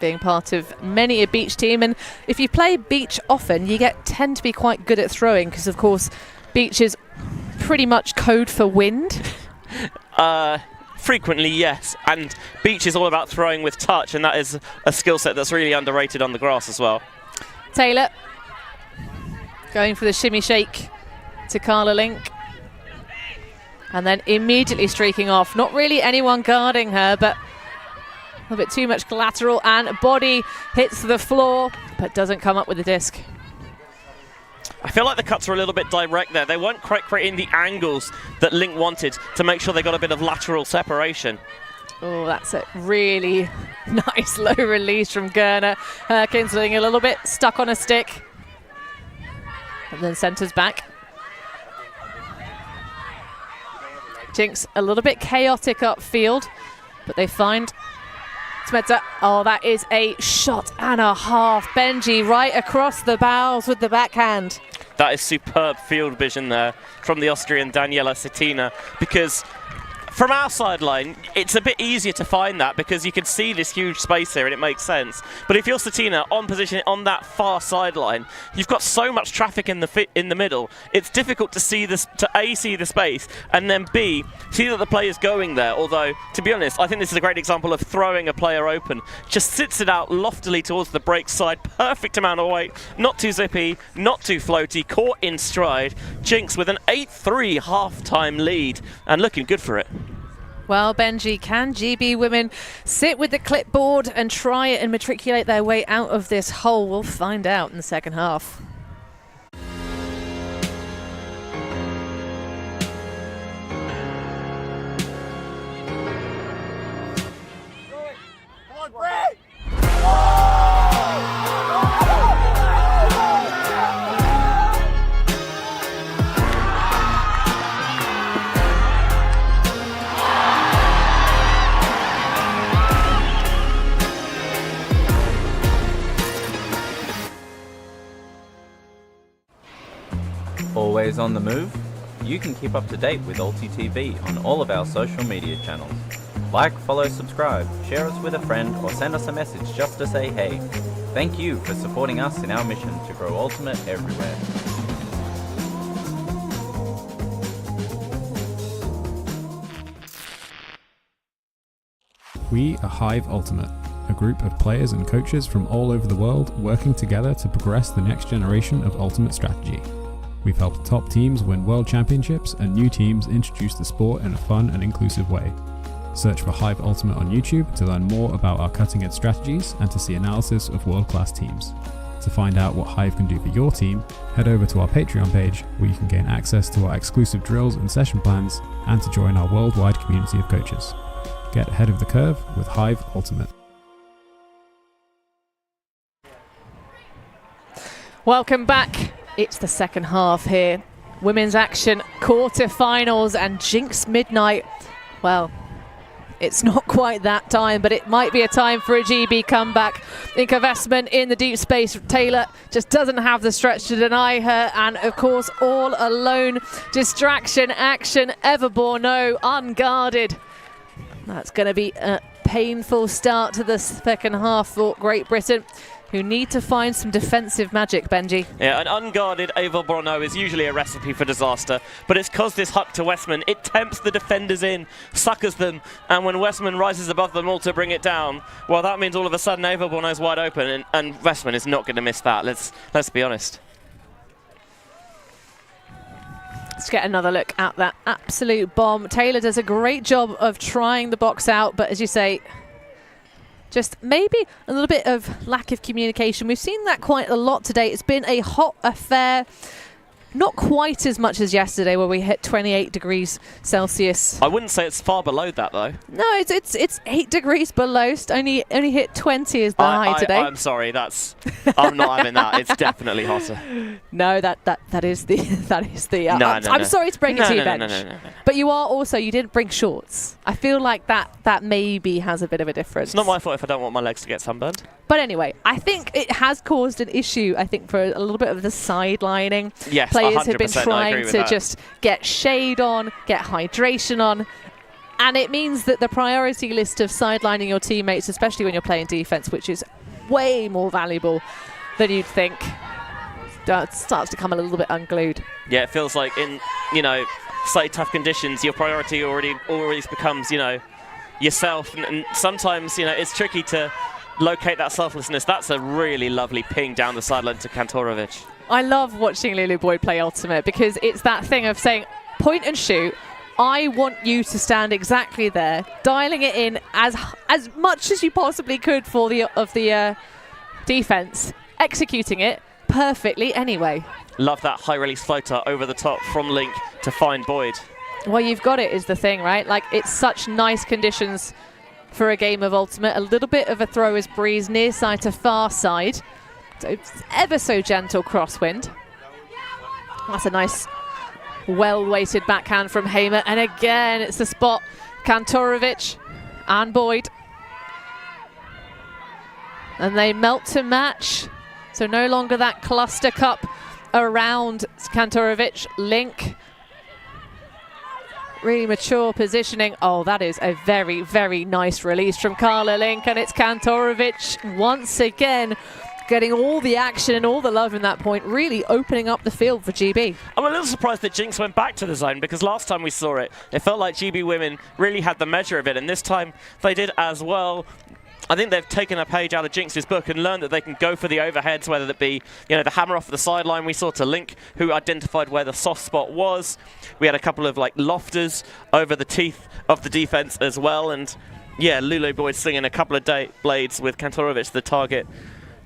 being part of many a beach team. And if you play beach often, you tend to be quite good at throwing, because, of course, beach is pretty much code for wind. Frequently, yes. And beach is all about throwing with touch, and that is a skill set that's really underrated on the grass as well. Taylor going for the shimmy shake to Carla Link. And then immediately streaking off. Not really anyone guarding her, but a little bit too much collateral, and Body hits the floor, but doesn't come up with the disc. I feel like the cuts are a little bit direct there. They weren't quite creating the angles that Link wanted to make sure they got a bit of lateral separation. Oh, that's a really nice low release from Gerner. Herkins looking a little bit stuck on a stick. And then centres back. Jinx a little bit chaotic upfield, but they find Smedza. Oh, that is a shot and a half. Benji right across the bows with the backhand. That is superb field vision there from the Austrian Daniela Cetina, because from our sideline, it's a bit easier to find that because you can see this huge space here and it makes sense. But if you're Cetina on position on that far sideline, you've got so much traffic in the middle. It's difficult to see this, to A, see the space, and then B, see that the player's going there. Although, to be honest, I think this is a great example of throwing a player open. Just sits it out loftily towards the break side. Perfect amount of weight. Not too zippy, not too floaty. Caught in stride. Jinx with an 8-3 half-time lead and looking good for it. Well, Benji, can GB women sit with the clipboard and try and matriculate their way out of this hole? We'll find out in the second half. Always on the move? You can keep up to date with ULTI.TV on all of our social media channels. Like, follow, subscribe, share us with a friend, or send us a message just to say hey. Thank you for supporting us in our mission to grow Ultimate everywhere. We are Hive Ultimate, a group of players and coaches from all over the world working together to progress the next generation of Ultimate strategy. We've helped top teams win world championships and new teams introduce the sport in a fun and inclusive way. Search for Hive Ultimate on YouTube to learn more about our cutting-edge strategies and to see analysis of world-class teams. To find out what Hive can do for your team, head over to our Patreon page where you can gain access to our exclusive drills and session plans and to join our worldwide community of coaches. Get ahead of the curve with Hive Ultimate. Welcome back. It's the second half here. Women's action, quarter-finals, and Jinx midnight. Well, it's not quite that time, but it might be a time for a GB comeback. Investment in the deep space. Taylor just doesn't have the stretch to deny her, and of course, all alone. Distraction, action, Everborn, no, unguarded. That's going to be a painful start to the second half for Great Britain, who need to find some defensive magic, Benji. Yeah, an unguarded Avel Borno is usually a recipe for disaster, but it's because this huck to Westman, it tempts the defenders in, suckers them, and when Westman rises above them all to bring it down, well, that means all of a sudden Avel Borno's wide open, and Westman is not going to miss that. Let's be honest. Let's get another look at that absolute bomb. Taylor does a great job of trying the box out, but as you say, just maybe a little bit of lack of communication. We've seen that quite a lot today. It's been a hot affair. Not quite as much as yesterday where we hit 28 degrees Celsius. I wouldn't say it's far below that, though. No, it's 8 degrees below. Only hit 20 is the high today. I'm sorry, I'm not having that. It's definitely hotter. No, that is the I'm sorry to break it to you, Ben. No. But you didn't bring shorts. I feel like that maybe has a bit of a difference. It's not my fault if I don't want my legs to get sunburned. But anyway, I think it has caused an issue, I think, for a little bit of the sidelining. Yes, players have been 100% trying to just get shade on, get hydration on. And it means that the priority list of sidelining your teammates, especially when you're playing defense, which is way more valuable than you'd think, starts to come a little bit unglued. Yeah, it feels like in, slightly tough conditions, your priority already becomes, yourself. And sometimes, it's tricky to locate that selflessness. That's a really lovely ping down the sideline to Kantorovic. I love watching Lulu Boyd play Ultimate because it's that thing of saying, point and shoot. I want you to stand exactly there, dialing it in as much as you possibly could for the defense, executing it perfectly anyway. Love that high release floater over the top from Link to find Boyd. Well, you've got it is the thing, right? Like, it's such nice conditions for a game of Ultimate. A little bit of a thrower's breeze, near side to far side. So it's ever so gentle crosswind. That's a nice, well-weighted backhand from Hamer. And again, it's the spot. Kantorovic and Boyd. And they melt to match. So no longer that cluster cup around Kantorovic. Link. Really mature positioning. Oh, that is a very, very nice release from Carla Link. And it's Kantorovic once again getting all the action and all the love in that point, really opening up the field for GB. I'm a little surprised that Jinx went back to the zone because last time we saw it, it felt like GB women really had the measure of it, and this time they did as well. I think they've taken a page out of Jinx's book and learned that they can go for the overheads, whether that be, you know, the hammer off the sideline we saw to Link, who identified where the soft spot was. We had a couple of like lofters over the teeth of the defense as well, and yeah, Lulu Boyd singing a couple of blades with Kantorovich, the target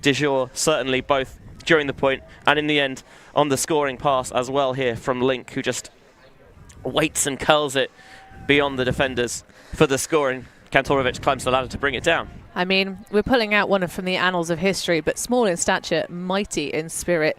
du jour, certainly both during the point and in the end on the scoring pass as well here from Link, who just waits and curls it beyond the defenders for the scoring. Kantorovich climbs the ladder to bring it down. I mean, we're pulling out one from the annals of history, but small in stature, mighty in spirit.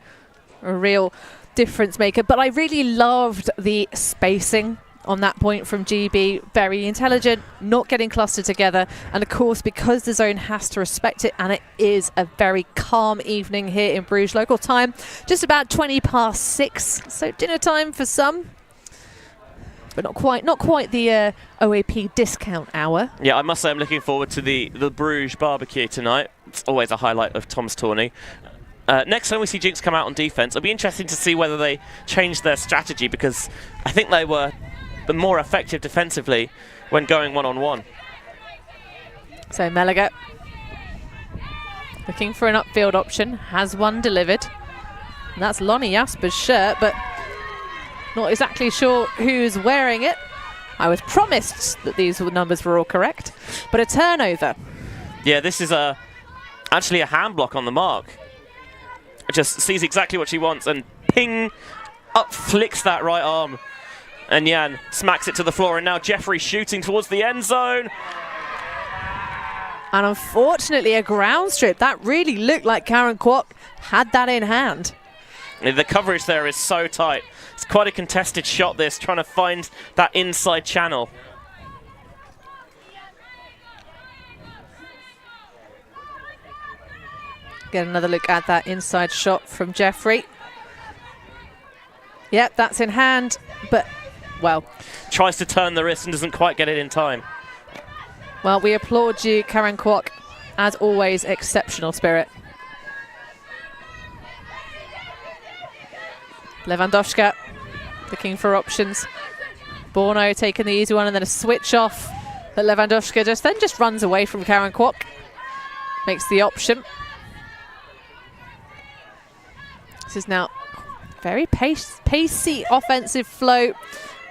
A real difference maker. But I really loved the spacing on that point from GB. Very intelligent, not getting clustered together. And of course, because the zone has to respect it, and it is a very calm evening here in Bruges. Local time, just about 6:20. So dinner time for some. But not quite the OAP discount hour. Yeah, I must say I'm looking forward to the Bruges barbecue tonight. It's always a highlight of Tom's tourney. Next time we see Jinx come out on defense, it'll be interesting to see whether they change their strategy, because I think they were more effective defensively when going one-on-one. So Meliga looking for an upfield option, has one delivered. And that's Lonnie Jasper's shirt, but not exactly sure who's wearing it. I was promised that these numbers were all correct, but a turnover. Yeah, this is actually a hand block on the mark. It just sees exactly what she wants and ping, up flicks that right arm. And Jan smacks it to the floor, and now Jeffrey shooting towards the end zone. And unfortunately a ground strip. That really looked like Karen Kwok had that in hand. The coverage there is so tight. It's quite a contested shot, this, trying to find that inside channel. Get another look at that inside shot from Jeffrey. Yep, that's in hand, but, well. Tries to turn the wrist and doesn't quite get it in time. Well, we applaud you, Karen Kwok. As always, exceptional spirit. Lewandowska looking for options. Borno taking the easy one and then a switch off. But Lewandowska just runs away from Karen Kwok. Makes the option. This is now very pacey offensive flow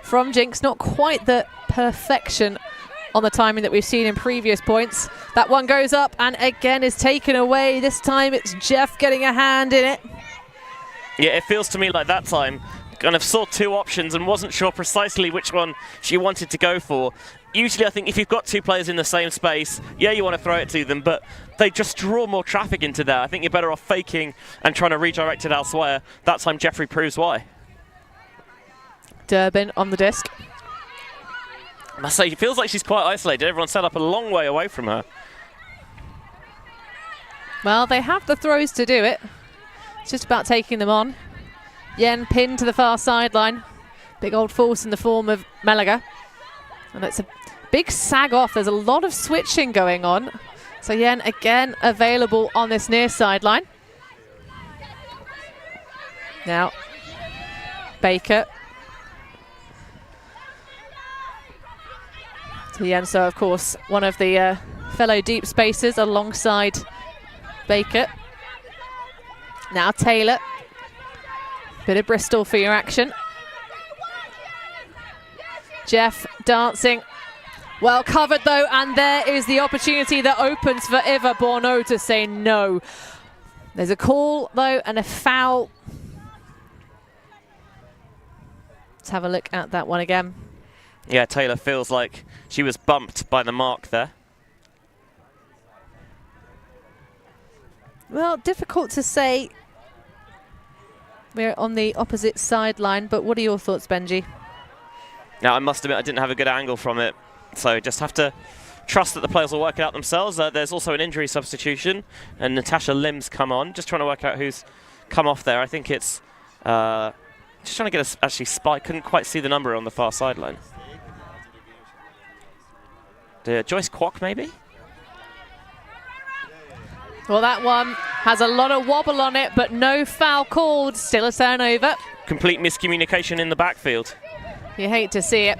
from Jinx. Not quite the perfection on the timing that we've seen in previous points. That one goes up and again is taken away. This time it's Jeff getting a hand in it. Yeah, it feels to me like that time kind of saw two options and wasn't sure precisely which one she wanted to go for. Usually I think if you've got two players in the same space, yeah, you want to throw it to them, but they just draw more traffic into there. I think you're better off faking and trying to redirect it elsewhere. That time Jeffrey proves why. Durbin on the disc. I must say, it feels like she's quite isolated. Everyone's set up a long way away from her. Well, they have the throws to do it. It's just about taking them on. Yen pinned to the far sideline. Big old force in the form of Meliga. And it's a big sag off. There's a lot of switching going on. So Yen again available on this near sideline. Now, Baker. To Yen, so of course, one of the fellow deep spacers alongside Baker. Now Taylor. Bit of Bristol for your action. Jeff dancing. Well covered though, and there is the opportunity that opens for Iva Borno to say no. There's a call though and a foul. Let's have a look at that one again. Yeah, Taylor feels like she was bumped by the mark there. Well, difficult to say. We're on the opposite sideline, but what are your thoughts, Benji? Now, I must admit, I didn't have a good angle from it, so just have to trust that the players will work it out themselves. There's also an injury substitution, and Natasha Lim's come on. Just trying to work out who's come off there. I think it's just trying to get us actually spy. Couldn't quite see the number on the far sideline. Joyce Kwok, maybe? Well, that one has a lot of wobble on it, but no foul called. Still a turnover. Complete miscommunication in the backfield. You hate to see it.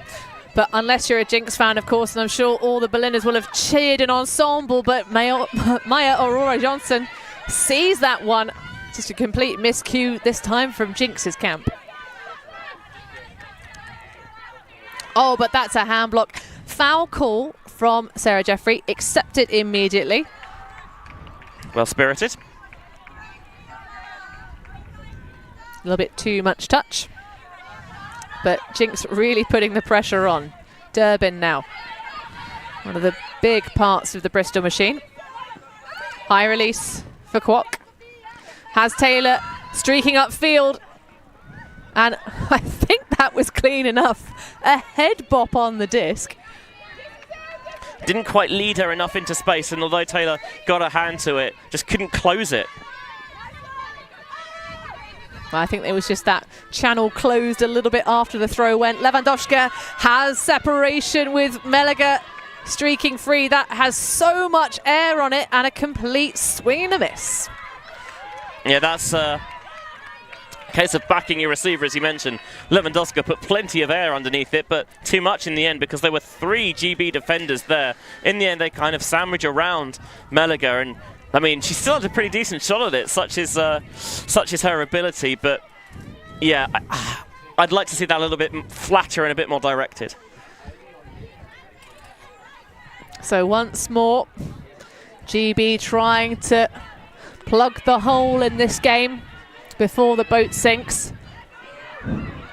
But unless you're a Jinx fan, of course, and I'm sure all the Berliners will have cheered in ensemble, but Maya Aurora Johnson sees that one. Just a complete miscue this time from Jinx's camp. Oh, but that's a hand block. Foul call from Sarah Jeffrey, accepted immediately. Well spirited. A little bit too much touch. But Jinx really putting the pressure on. Durbin now. One of the big parts of the Bristol machine. High release for Kwok. Has Taylor streaking upfield. And I think that was clean enough. A head bop on the disc. Didn't quite lead her enough into space, and although Taylor got a hand to it, just couldn't close it. I think it was just that channel closed a little bit after the throw went. Lewandowska has separation with Meliger streaking free. That has so much air on it and a complete swing and a miss. Yeah, that's a case of backing your receiver, as you mentioned. Lewandowska put plenty of air underneath it, but too much in the end because there were 3 GB defenders there. In the end, they kind of sandwich around Meliger, and I mean, she still had a pretty decent shot at it, such is her ability, but yeah, I'd like to see that a little bit flatter and a bit more directed. So once more, GB trying to plug the hole in this game before the boat sinks.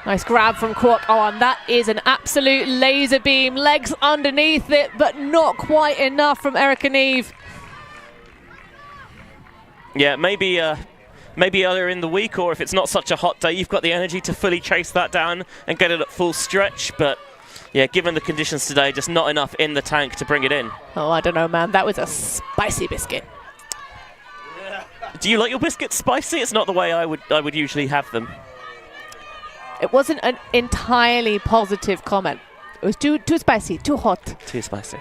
Nice grab from Kwok. Oh, and that is an absolute laser beam. Legs underneath it, but not quite enough from Erica Neve. Yeah, maybe earlier in the week, or if it's not such a hot day, you've got the energy to fully chase that down and get it at full stretch. But yeah, given the conditions today, just not enough in the tank to bring it in. Oh, I don't know, man. That was a spicy biscuit. Do you like your biscuits spicy? It's not the way I would usually have them. It wasn't an entirely positive comment. It was too spicy, too hot. Too spicy.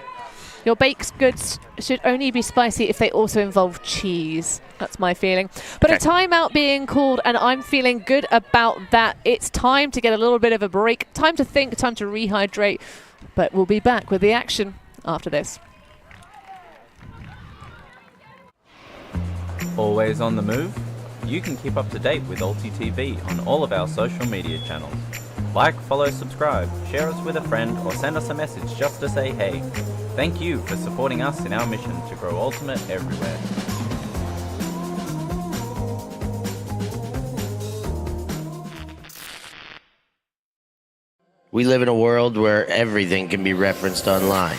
Your baked goods should only be spicy if they also involve cheese. That's my feeling. But Okay. a timeout being called, and I'm feeling good about that. It's time to get a little bit of a break, time to think, time to rehydrate. But we'll be back with the action after this. Always on the move? You can keep up to date with ULTI.TV on all of our social media channels. Like, follow, subscribe, share us with a friend, or send us a message just to say hey. Thank you for supporting us in our mission to grow Ultimate everywhere. We live in a world where everything can be referenced online.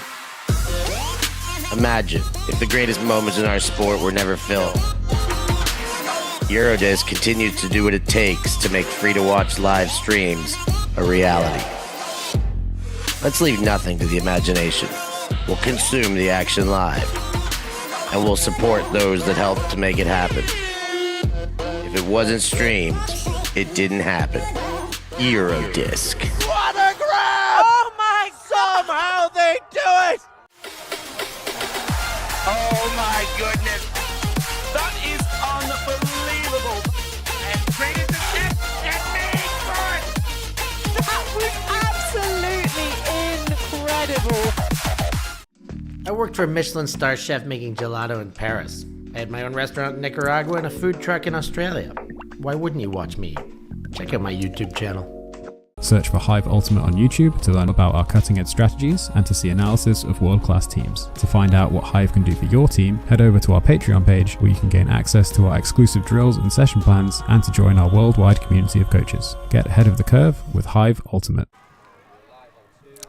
Imagine if the greatest moments in our sport were never filmed. Eurodisc continues to do what it takes to make free-to-watch live streams a reality. Let's leave nothing to the imagination. We'll consume the action live, and we'll support those that help to make it happen. If it wasn't streamed, it didn't happen. Eurodisc. What a grab! Oh my God! Somehow they do it! Oh my goodness. That is unbelievable. And created the shift and made for it. That was absolutely incredible. I worked for a Michelin star chef making gelato in Paris. I had my own restaurant in Nicaragua and a food truck in Australia. Why wouldn't you watch me? Check out my YouTube channel. Search for Hive Ultimate on YouTube to learn about our cutting-edge strategies and to see analysis of world-class teams. To find out what Hive can do for your team, head over to our Patreon page where you can gain access to our exclusive drills and session plans and to join our worldwide community of coaches. Get ahead of the curve with Hive Ultimate.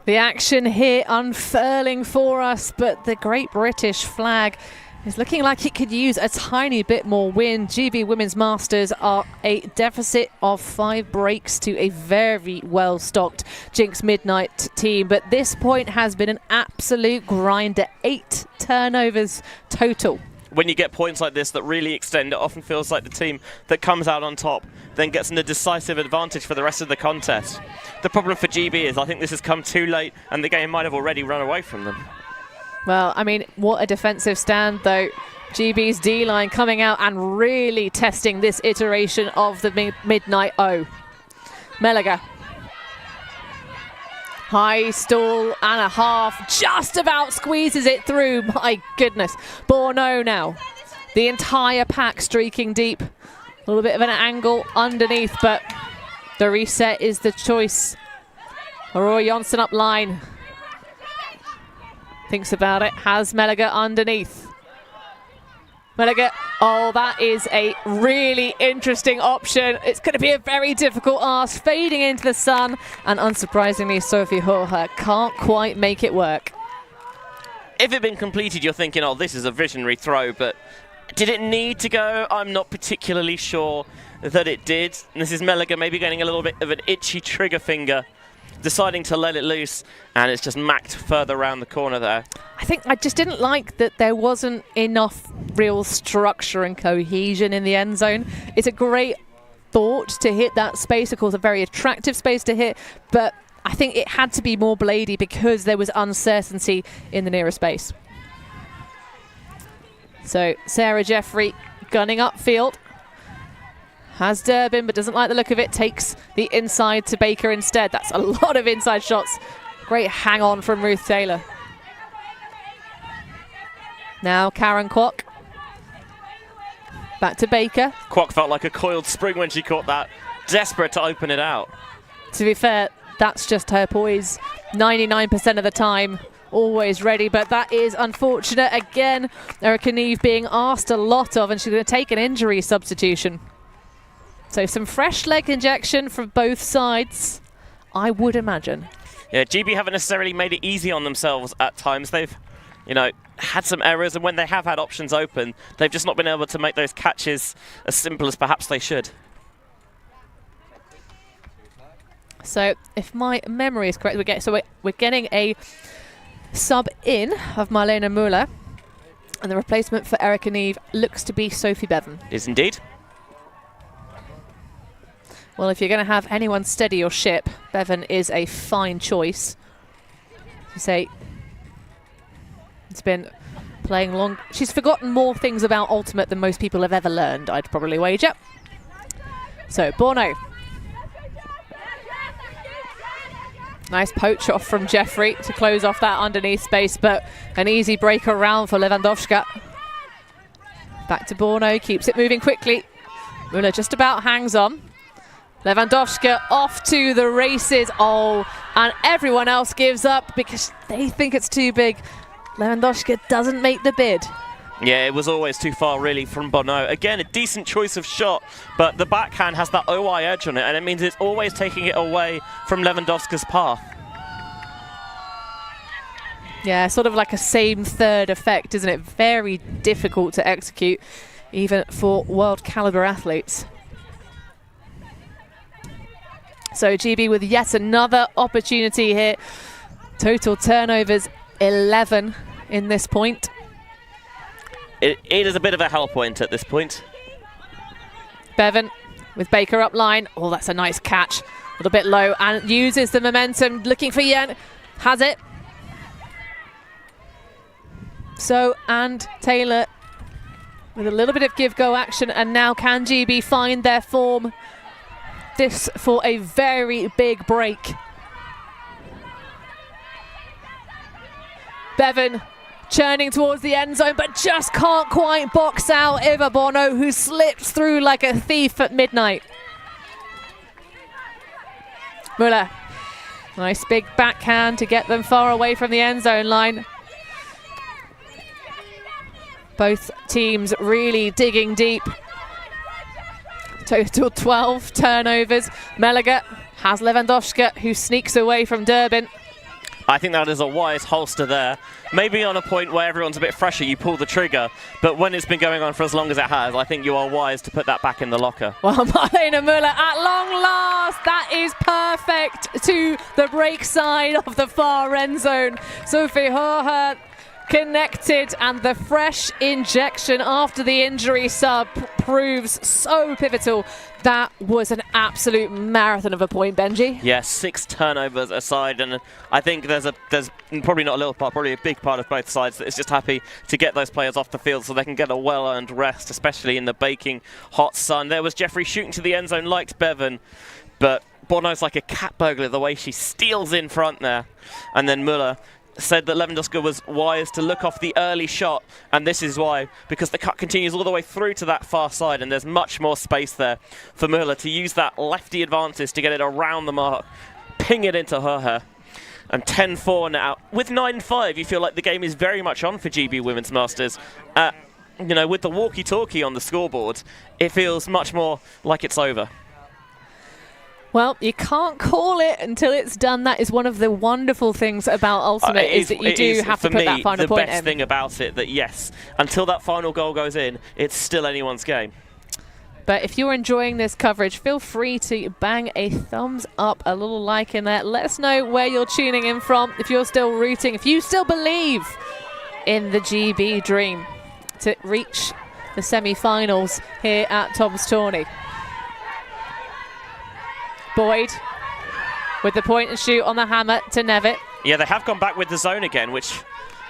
The action here unfurling for us, but the Great British flag is looking like it could use a tiny bit more wind. GB Women's Masters are a deficit of 5 breaks to a very well-stocked Jinx Midnight team, but this point has been an absolute grinder. 8 turnovers total. When you get points like this that really extend, it often feels like the team that comes out on top then gets a decisive advantage for the rest of the contest. The problem for GB is I think this has come too late and the game might have already run away from them. Well, I mean, what a defensive stand, though. GB's D-line coming out and really testing this iteration of the Midnight O. Meliger High stall and a half, just about squeezes it through. My goodness. Bourneau now. The entire pack streaking deep. A little bit of an angle underneath, but the reset is the choice. Roy Jonsson up line. Thinks about it, has Melliger underneath. Melliger, oh, that is a really interesting option. It's going to be a very difficult ask, fading into the sun, and unsurprisingly, Sophie Hoher can't quite make it work. If it had been completed, you're thinking, oh, this is a visionary throw, but did it need to go? I'm not particularly sure that it did. And this is Melliger maybe getting a little bit of an itchy trigger finger, deciding to let it loose, and it's just macked further around the corner there. I think I just didn't like that there wasn't enough real structure and cohesion in the end zone. It's a great thought to hit that space, of course, a very attractive space to hit, but I think it had to be more bladey because there was uncertainty in the nearer space. So Sarah Jeffrey gunning upfield. Has Durbin, but doesn't like the look of it. Takes the inside to Baker instead. That's a lot of inside shots. Great hang on from Ruth Taylor. Now Karen Kwok. Back to Baker. Kwok felt like a coiled spring when she caught that. Desperate to open it out. To be fair, that's just her poise. 99% of the time, always ready, but that is unfortunate. Again, Erica Neve being asked a lot of, and she's going to take an injury substitution. So some fresh leg injection from both sides, I would imagine. Yeah, GB haven't necessarily made it easy on themselves at times. They've, had some errors, and when they have had options open, they've just not been able to make those catches as simple as perhaps they should. So if my memory is correct, we're getting a sub in of Marlene Müller, and the replacement for Erica Neve looks to be Sophie Bevan. Is indeed. Well, if you're going to have anyone steady your ship, Bevan is a fine choice. You say, it's been playing long. She's forgotten more things about Ultimate than most people have ever learned, I'd probably wager. So, Bourneau. Nice poach off from Jeffrey to close off that underneath space, but an easy break around for Lewandowska. Back to Bourneau, keeps it moving quickly. Müller just about hangs on. Lewandowska off to the races. Oh, and everyone else gives up because they think it's too big. Lewandowska doesn't make the bid. Yeah, it was always too far, really, from Bourneau. Again, a decent choice of shot, but the backhand has that OI edge on it, and it means it's always taking it away from Lewandowska's path. Yeah, sort of like a same third effect, isn't it? Very difficult to execute, even for world caliber athletes. So GB with yet another opportunity here. Total turnovers 11 in this point. It is a bit of a hell point at this point. Bevan with Baker up line. Oh, that's a nice catch. A little bit low and uses the momentum. Looking for Yen. Has it. So, and Taylor with a little bit of give-go action. And now can GB find their form? This for a very big break. Bevan churning towards the end zone, but just can't quite box out Eva Bourneau, who slips through like a thief at midnight. Müller. Nice big backhand to get them far away from the end zone line. Both teams really digging deep. Total 12 turnovers. Melliger has Lewandowska, who sneaks away from Durbin. I think that is a wise holster there. Maybe on a point where everyone's a bit fresher, you pull the trigger. But when it's been going on for as long as it has, I think you are wise to put that back in the locker. Well, Marlene Müller, at long last, that is perfect to the break side of the far end zone. Sophie Hoher connected, and the fresh injection after the injury sub proves so pivotal. That was an absolute marathon of a point, Benji. Yeah, 6 turnovers aside, and I think there's probably not a little part, probably a big part of both sides that is just happy to get those players off the field so they can get a well-earned rest, especially in the baking hot sun. There was Jeffrey shooting to the end zone, liked Bevan, but Bono's like a cat burglar, the way she steals in front there. And then Müller said that Lewandowska was wise to look off the early shot, and this is why, because the cut continues all the way through to that far side, and there's much more space there for Müller to use that lefty advantage to get it around the mark, ping it into her. And 10-4 now. With 9-5, you feel like the game is very much on for GB Women's Masters. You know, with the walkie-talkie on the scoreboard, it feels much more like it's over. Well, you can't call it until it's done. That is one of the wonderful things about Ultimate, is that you do have to put that final point in. The best thing about it, that yes, until that final goal goes in, it's still anyone's game. But if you're enjoying this coverage, feel free to bang a thumbs up, a little like in there. Let us know where you're tuning in from, if you're still rooting, if you still believe in the GB dream to reach the semi-finals here at Tom's Tourney. Boyd with the point and shoot on the hammer to Nevitt. Yeah, they have gone back with the zone again, which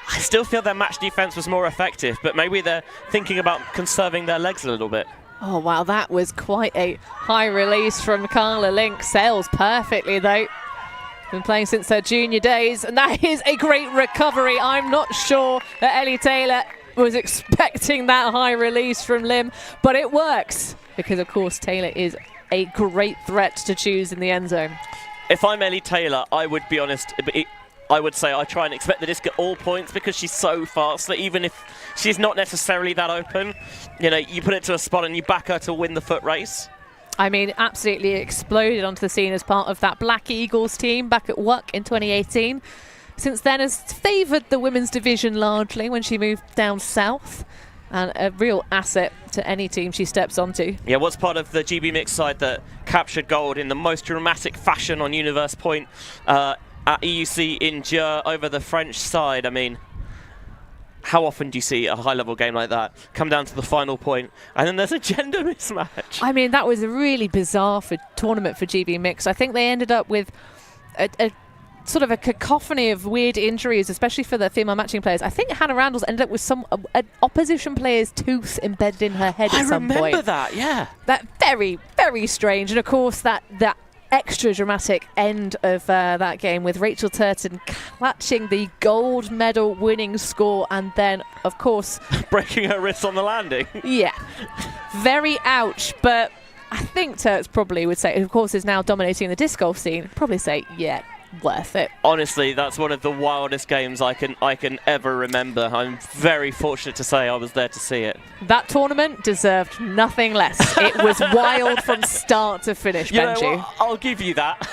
I still feel their match defense was more effective, but maybe they're thinking about conserving their legs a little bit. Oh, wow, that was quite a high release from Carla Link. Sails perfectly, though. Been playing since her junior days, and that is a great recovery. I'm not sure that Ellie Taylor was expecting that high release from Lim, but it works, because, of course, Taylor is a great threat to choose in the end zone. If I'm Ellie Taylor, I would be honest, I would say I try and expect the disc at all points, because she's so fast that even if she's not necessarily that open, you know, you put it to a spot and you back her to win the foot race. I mean, absolutely exploded onto the scene as part of that Black Eagles team back at WUC in 2018. Since then has favoured the women's division largely when she moved down south, and a real asset to any team she steps onto. Yeah, was part of the GB mix side that captured gold in the most dramatic fashion on Universe Point at EUC in Jeux over the French side. I mean, how often do you see a high-level game like that come down to the final point, and then there's a gender mismatch? I mean, that was a really bizarre tournament for GB Mix. I think they ended up with a sort of a cacophony of weird injuries, especially for the female matching players. I think Hannah Randalls ended up with some an opposition player's tooth embedded in her head at some point. I remember that, yeah. That very, very strange. And of course, that extra dramatic end of that game with Rachel Turton clutching the gold medal winning score, and then, of course, breaking her wrist on the landing. Yeah. Very ouch, but I think Turts probably would say, of course, is now dominating the disc golf scene, probably say, yeah, worth it. Honestly, that's one of the wildest games I can ever remember. I'm very fortunate to say I was there to see it. That tournament deserved nothing less. It was wild from start to finish, you know Benji. what? I'll give you that.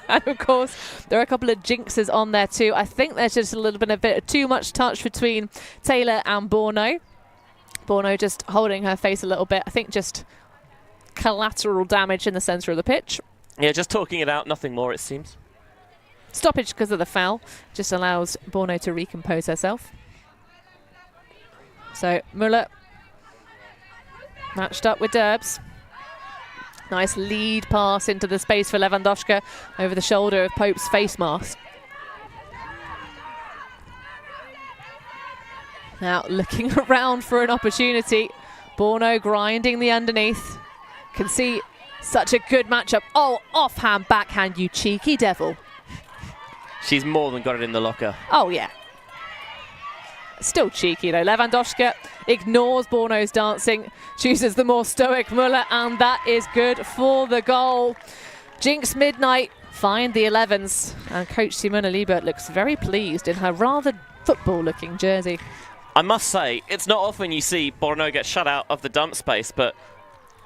And of course, there are a couple of jinxes on there too. I think there's just a bit of too much touch between Taylor and Borno. Borno just holding her face a little bit. I think just collateral damage in the centre of the pitch. Yeah, just talking it out, nothing more, it seems. Stoppage because of the foul just allows Borno to recompose herself. So Müller matched up with Derbs. Nice lead pass into the space for Lewandowska over the shoulder of Pope's face mask. Now looking around for an opportunity. Borno grinding the underneath. Can see such a good matchup. Oh, offhand, backhand, you cheeky devil. She's more than got it in the locker. Oh, yeah. Still cheeky, though. Lewandowska ignores Borno's dancing, chooses the more stoic Müller, and that is good for the goal. Jinx Midnight find the 11s, and coach Simona Liebert looks very pleased in her rather football-looking jersey. I must say, it's not often you see Borno get shut out of the dump space, but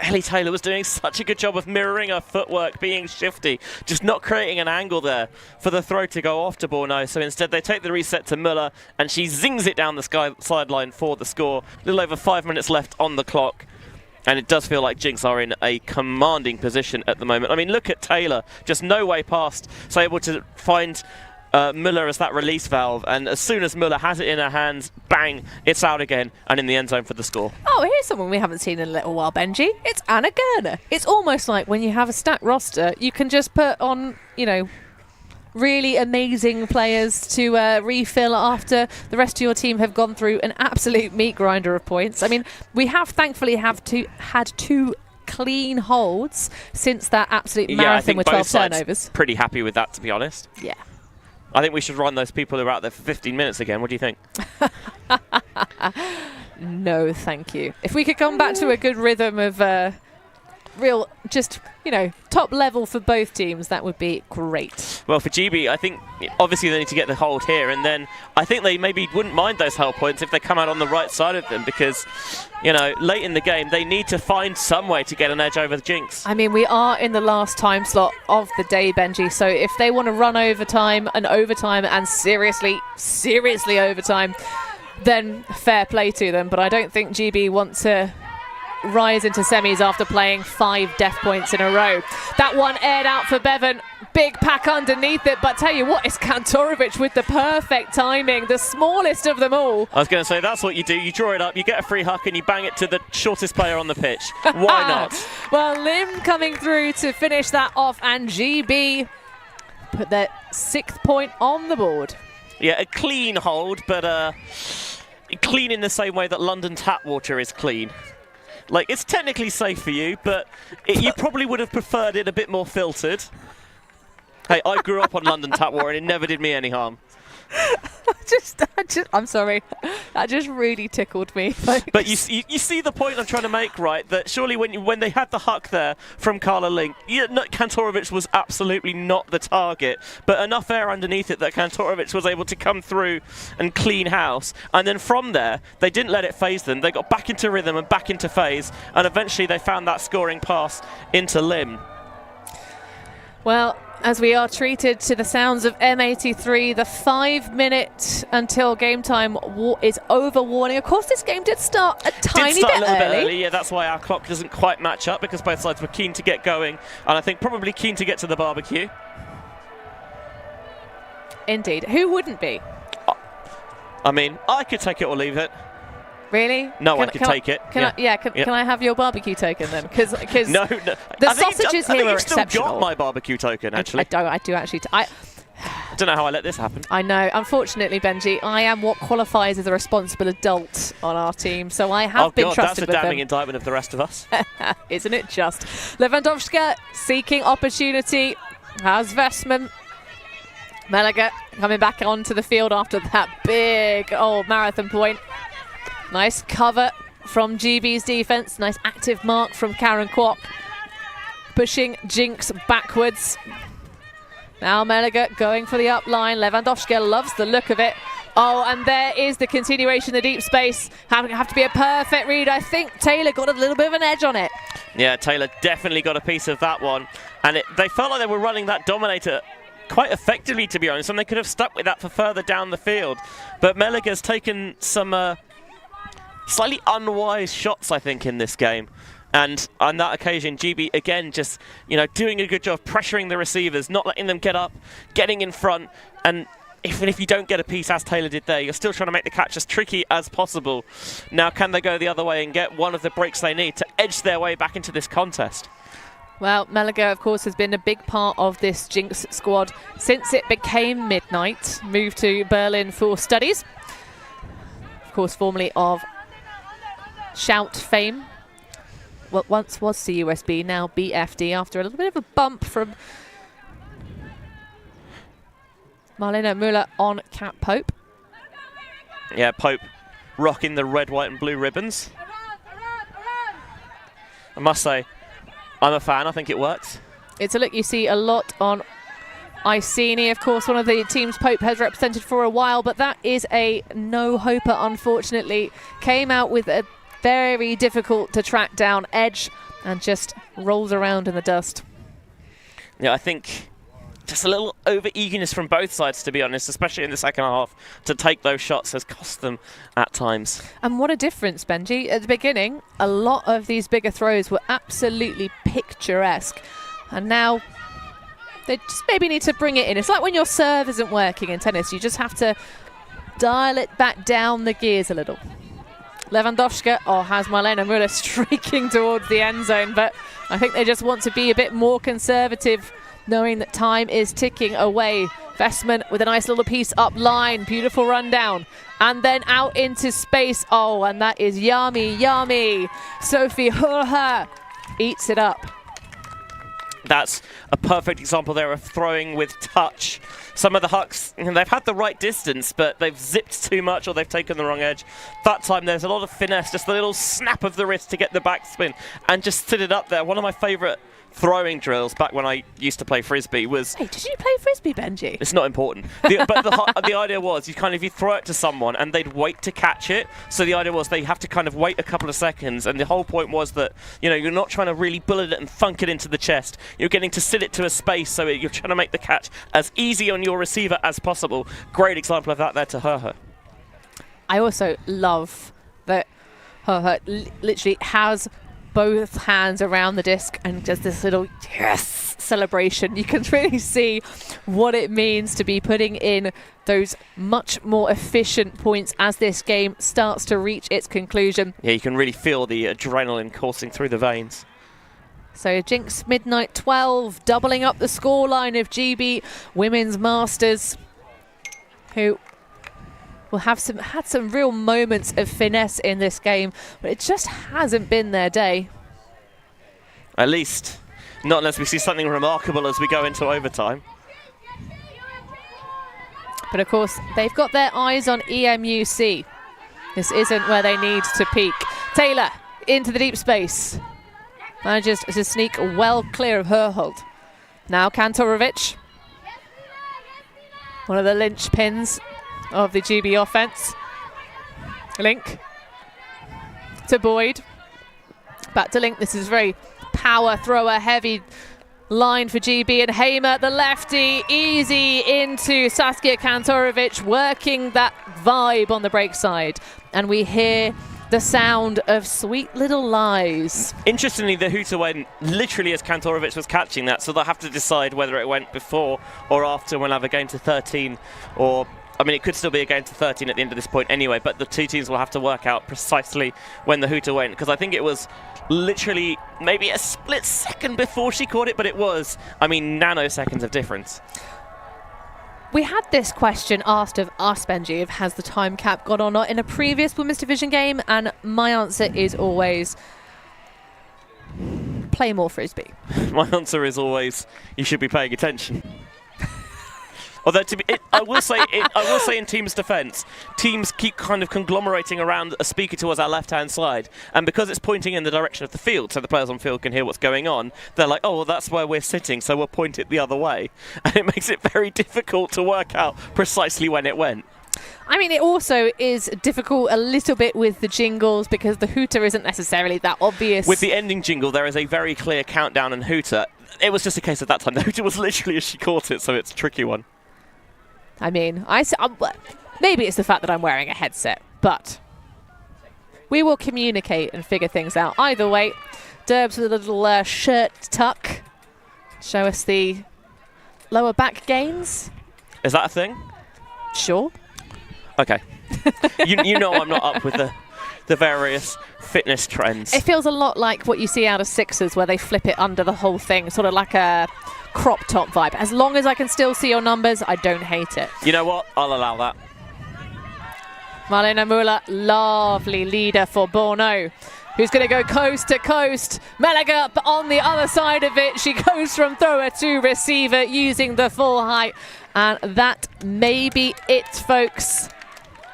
Ellie Taylor was doing such a good job of mirroring her footwork, being shifty, just not creating an angle there for the throw to go off to Borno. So instead they take the reset to Müller, and she zings it down the sideline for the score. A little over 5 minutes left on the clock, and it does feel like Jinx are in a commanding position at the moment. I mean, look at Taylor, just no way past, so able to find Müller as that release valve, and as soon as Müller has it in her hands, bang, it's out again and in the end zone for the score. Oh, here's someone we haven't seen in a little while, Benji. It's Anna Gerner. It's almost like when you have a stacked roster, you can just put on, you know, really amazing players to refill after the rest of your team have gone through an absolute meat grinder of points. I mean, we have thankfully had two clean holds since that absolute I marathon think with both 12 sides turnovers. pretty happy with that, to be honest. Yeah. I think we should run those people who are out there for 15 minutes again. What do you think? No, thank you. If we could come back to a good rhythm of real, just, top level for both teams, that would be great. Well, for GB, I think obviously they need to get the hold here, and then I think they maybe wouldn't mind those hull points if they come out on the right side of them, because, late in the game, they need to find some way to get an edge over the Jinx. I mean, we are in the last time slot of the day, Benji, so if they want to run overtime and seriously overtime, then fair play to them. But I don't think GB want to rise into semis after playing 5 death points in a row. That one aired out for Bevan. Big pack underneath it, but tell you what, it's Kantorovic with the perfect timing, the smallest of them all. I was going to say, that's what you do. You draw it up, you get a free huck, and you bang it to the shortest player on the pitch. Why not? Well, Lim coming through to finish that off, and GB put their 6th point on the board. Yeah, a clean hold, but clean in the same way that London tap water is clean. Like, it's technically safe for you, but you probably would have preferred it a bit more filtered. Hey, I grew up on London tap water and it never did me any harm. I'm sorry. That just really tickled me. But you see the point I'm trying to make, right? That surely when they had the huck there from Carla Link, Kantorovic was absolutely not the target, but enough air underneath it that Kantorovic was able to come through and clean house. And then from there, they didn't let it phase them. They got back into rhythm and back into phase, and eventually they found that scoring pass into Lim. Well, as we are treated to the sounds of M83, the 5 minute until game time is over warning. Of course, this game did start a tiny bit early. Yeah, that's why our clock doesn't quite match up, because both sides were keen to get going, and I think probably keen to get to the barbecue. Indeed. Who wouldn't be? I mean, I could take it or leave it. Really? No, I could take it. Can I have your barbecue token then? Because no. the sausages here are exceptional. I think you've still got my barbecue token, actually. I do actually. I don't know how I let this happen. I know. Unfortunately, Benji, I am what qualifies as a responsible adult on our team, so I have been trusted with them. That's a damning indictment of the rest of us. Isn't it just? Lewandowska seeking opportunity. Has Vestman. Meliger coming back onto the field after that big marathon point. Nice cover from GB's defense. Nice active mark from Karen Kwok. Pushing Jinx backwards. Now Meliger going for the up line. Lewandowska loves the look of it. Oh, and there is the continuation of the deep space. Have to be a perfect read. I think Taylor got a little bit of an edge on it. Yeah, Taylor definitely got a piece of that one. And they felt like they were running that Dominator quite effectively, to be honest, and they could have stuck with that for further down the field. But Meliger's taken some slightly unwise shots, I think, in this game. And on that occasion, GB, again, just, doing a good job pressuring the receivers, not letting them get up, getting in front. And even if you don't get a piece, as Taylor did there, you're still trying to make the catch as tricky as possible. Now, can they go the other way and get one of the breaks they need to edge their way back into this contest? Well, Meliger, of course, has been a big part of this Jinx squad since it became Midnight, moved to Berlin for studies. Of course, formerly of Shout fame. What once was CUSB, now BFD, after a little bit of a bump from Marlena Müller on Kat Pope. Yeah, Pope rocking the red, white and blue ribbons. I must say, I'm a fan. I think it works. It's a look you see a lot on Iceni, of course, one of the teams Pope has represented for a while, but that is a no-hoper, unfortunately. Came out with a very difficult to track down edge and just rolls around in the dust. Yeah, I think just a little over-eagerness from both sides, to be honest, especially in the second half, to take those shots has cost them at times. And what a difference, Benji. At the beginning, a lot of these bigger throws were absolutely picturesque. And now they just maybe need to bring it in. It's like when your serve isn't working in tennis. You just have to dial it back down the gears a little. Lewandowska has Marlena Müller streaking towards the end zone, but I think they just want to be a bit more conservative, knowing that time is ticking away. Vestman with a nice little piece up line, beautiful rundown, and then out into space. Oh, and that is yummy. Sophie Hurha eats it up. That's a perfect example there of throwing with touch. Some of the hucks, they've had the right distance, but they've zipped too much or they've taken the wrong edge. That time there's a lot of finesse, just a little snap of the wrist to get the backspin and just sit it up there. One of my favourite throwing drills back when I used to play Frisbee was... Hey, did you play Frisbee, Benji? It's not important. But the idea was you throw it to someone and they'd wait to catch it. So the idea was they have to kind of wait a couple of seconds, and the whole point was that, you're not trying to really bullet it and thunk it into the chest. You're getting to sit it to a space, so you're trying to make the catch as easy on your receiver as possible. Great example of that there to her. I also love that her literally has both hands around the disc and does this little yes celebration. You can really see what it means to be putting in those much more efficient points as this game starts to reach its conclusion. Yeah, you can really feel the adrenaline coursing through the veins. So Jinx Midnight 12 doubling up the scoreline of GB Women's Masters, who will have had some real moments of finesse in this game, but it just hasn't been their day. At least, not unless we see something remarkable as we go into overtime. But of course, they've got their eyes on EMUC. This isn't where they need to peak. Taylor into the deep space. Manages to sneak well clear of her hold. Now Kantorovic, one of the linchpins of the GB offense. Link to Boyd. Back to Link. This is very power thrower heavy line for GB, and Hamer, the lefty, easy into Saskia Kantorovic, working that vibe on the break side. And we hear the sound of Sweet Little Lies. Interestingly, the hooter went literally as Kantorovic was catching that, so they'll have to decide whether it went before or after. We'll have a game to 13, or it could still be a game to 13 at the end of this point anyway, but the two teams will have to work out precisely when the hooter went, because I think it was literally maybe a split second before she caught it, but it was, nanoseconds of difference. We had this question asked of us, Benji, of has the time cap gone or not in a previous Women's Division game, and my answer is always play more Frisbee. My answer is always you should be paying attention. Although I will say in teams' defence, teams keep kind of conglomerating around a speaker towards our left-hand side, and because it's pointing in the direction of the field, so the players on field can hear what's going on, they're like, oh, well, that's where we're sitting, so we'll point it the other way, and it makes it very difficult to work out precisely when it went. It also is difficult a little bit with the jingles because the hooter isn't necessarily that obvious. With the ending jingle, there is a very clear countdown and hooter. It was just a case of that time. The hooter was literally as she caught it, so it's a tricky one. Maybe it's the fact that I'm wearing a headset, but we will communicate and figure things out. Either way, Derbs with a little shirt tuck. Show us the lower back gains. Is that a thing? Sure. Okay. you know I'm not up with the various fitness trends. It feels a lot like what you see out of Sixers, where they flip it under the whole thing, sort of like a crop top vibe. As long as I can still see your numbers, I don't hate it. You know what? I'll allow that. Marlena Müller, lovely leader for Borno, who's going to go coast to coast. Malaga on the other side of it. She goes from thrower to receiver using the full height. And that may be it, folks.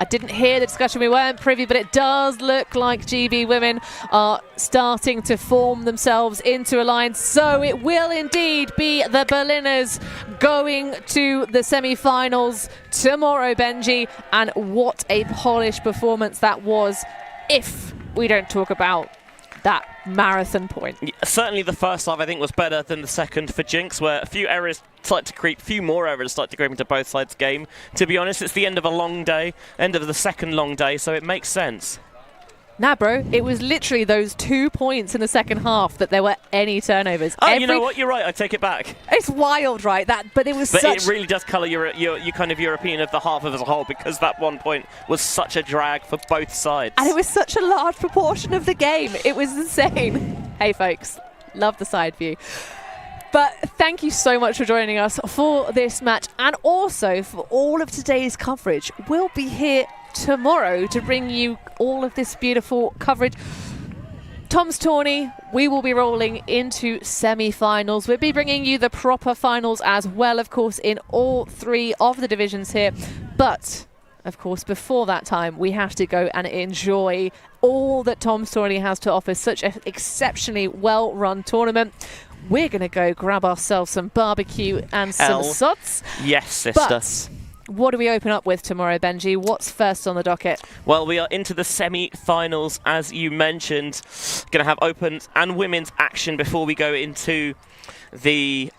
I didn't hear the discussion, we weren't privy, but it does look like GB women are starting to form themselves into a line. So it will indeed be the Berliners going to the semi-finals tomorrow, Benji. And what a polished performance that was, if we don't talk about that marathon point. Yeah, certainly the first half I think was better than the second for Jinx, where a few errors start to creep, few more errors start to creep into both sides' game. To be honest, it's the end of a long day, end of the second long day, so it makes sense. Nah, bro, it was literally those 2 points in the second half that there were any turnovers. Oh, you know what? You're right. I take it back. It's wild, right? But it was. But it really does colour your kind of European of the half of as a whole, because that 1 point was such a drag for both sides. And it was such a large proportion of the game. It was insane. Hey, folks, love the side view. But thank you so much for joining us for this match, and also for all of today's coverage. We'll be here tomorrow to bring you all of this beautiful coverage. Tom's Tourney, we will be rolling into semi-finals. We'll be bringing you the proper finals as well, of course, in all 3 of the divisions here. But, of course, before that time, we have to go and enjoy all that Tom's Tourney has to offer. Such an exceptionally well-run tournament. We're going to go grab ourselves some barbecue and some sots. Yes, sister. But what do we open up with tomorrow, Benji? What's first on the docket? Well, we are into the semi-finals, as you mentioned. Going to have open and women's action before we go into the...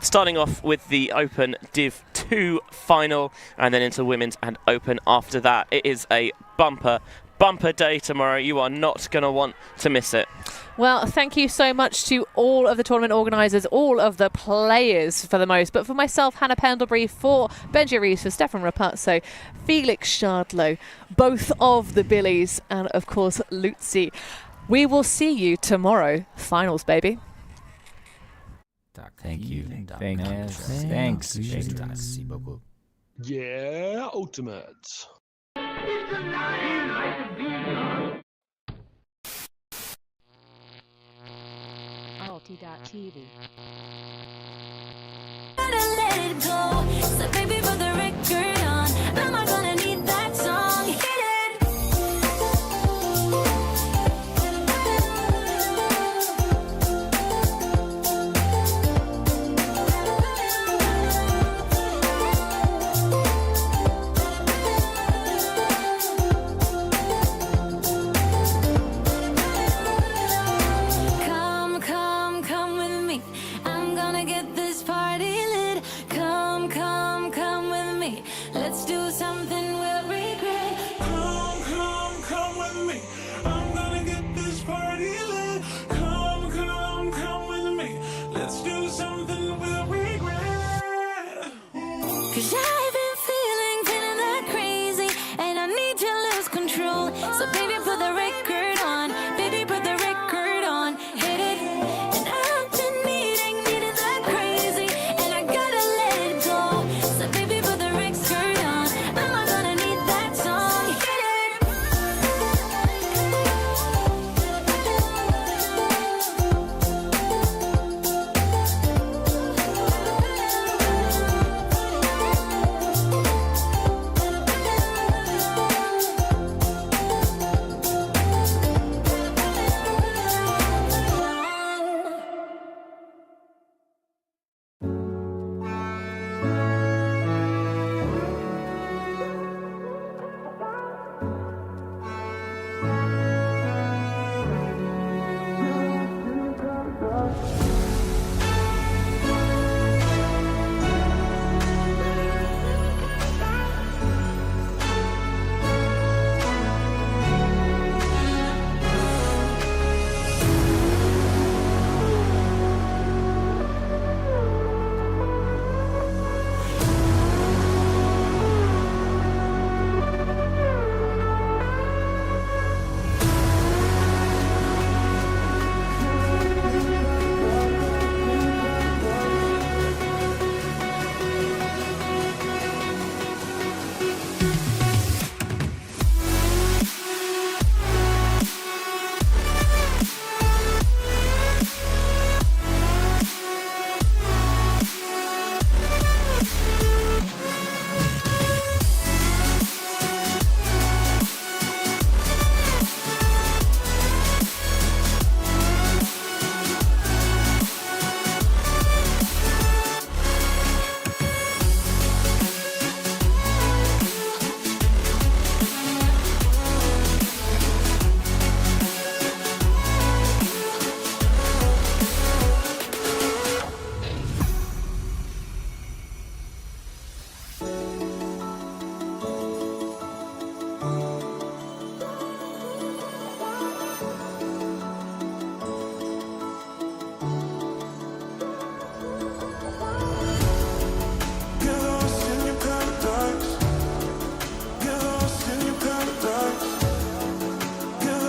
starting off with the Open Div 2 final, and then into women's and open after that. It is a bumper day tomorrow. You are not going to want to miss it. Well, thank you so much to all of the tournament organisers, all of the players for the most, but for myself, Hannah Pendlebury, for Benji Reeves, for Stefan Rapazzo, Felix Shardlow, both of the Billies, and of course, Lutzi. We will see you tomorrow. Finals, baby. Thank you. Thanks. Yeah, Ultimate. ULTI.TV. Let it go. So baby, put the record on. Am I gonna need that song? Hit it. Come with me. I'm gonna get this party lit. Come with me. Let's do something we'll regret. Come with me. I'm gonna get this party lit. Come with me. Let's do something we'll regret. 'Cause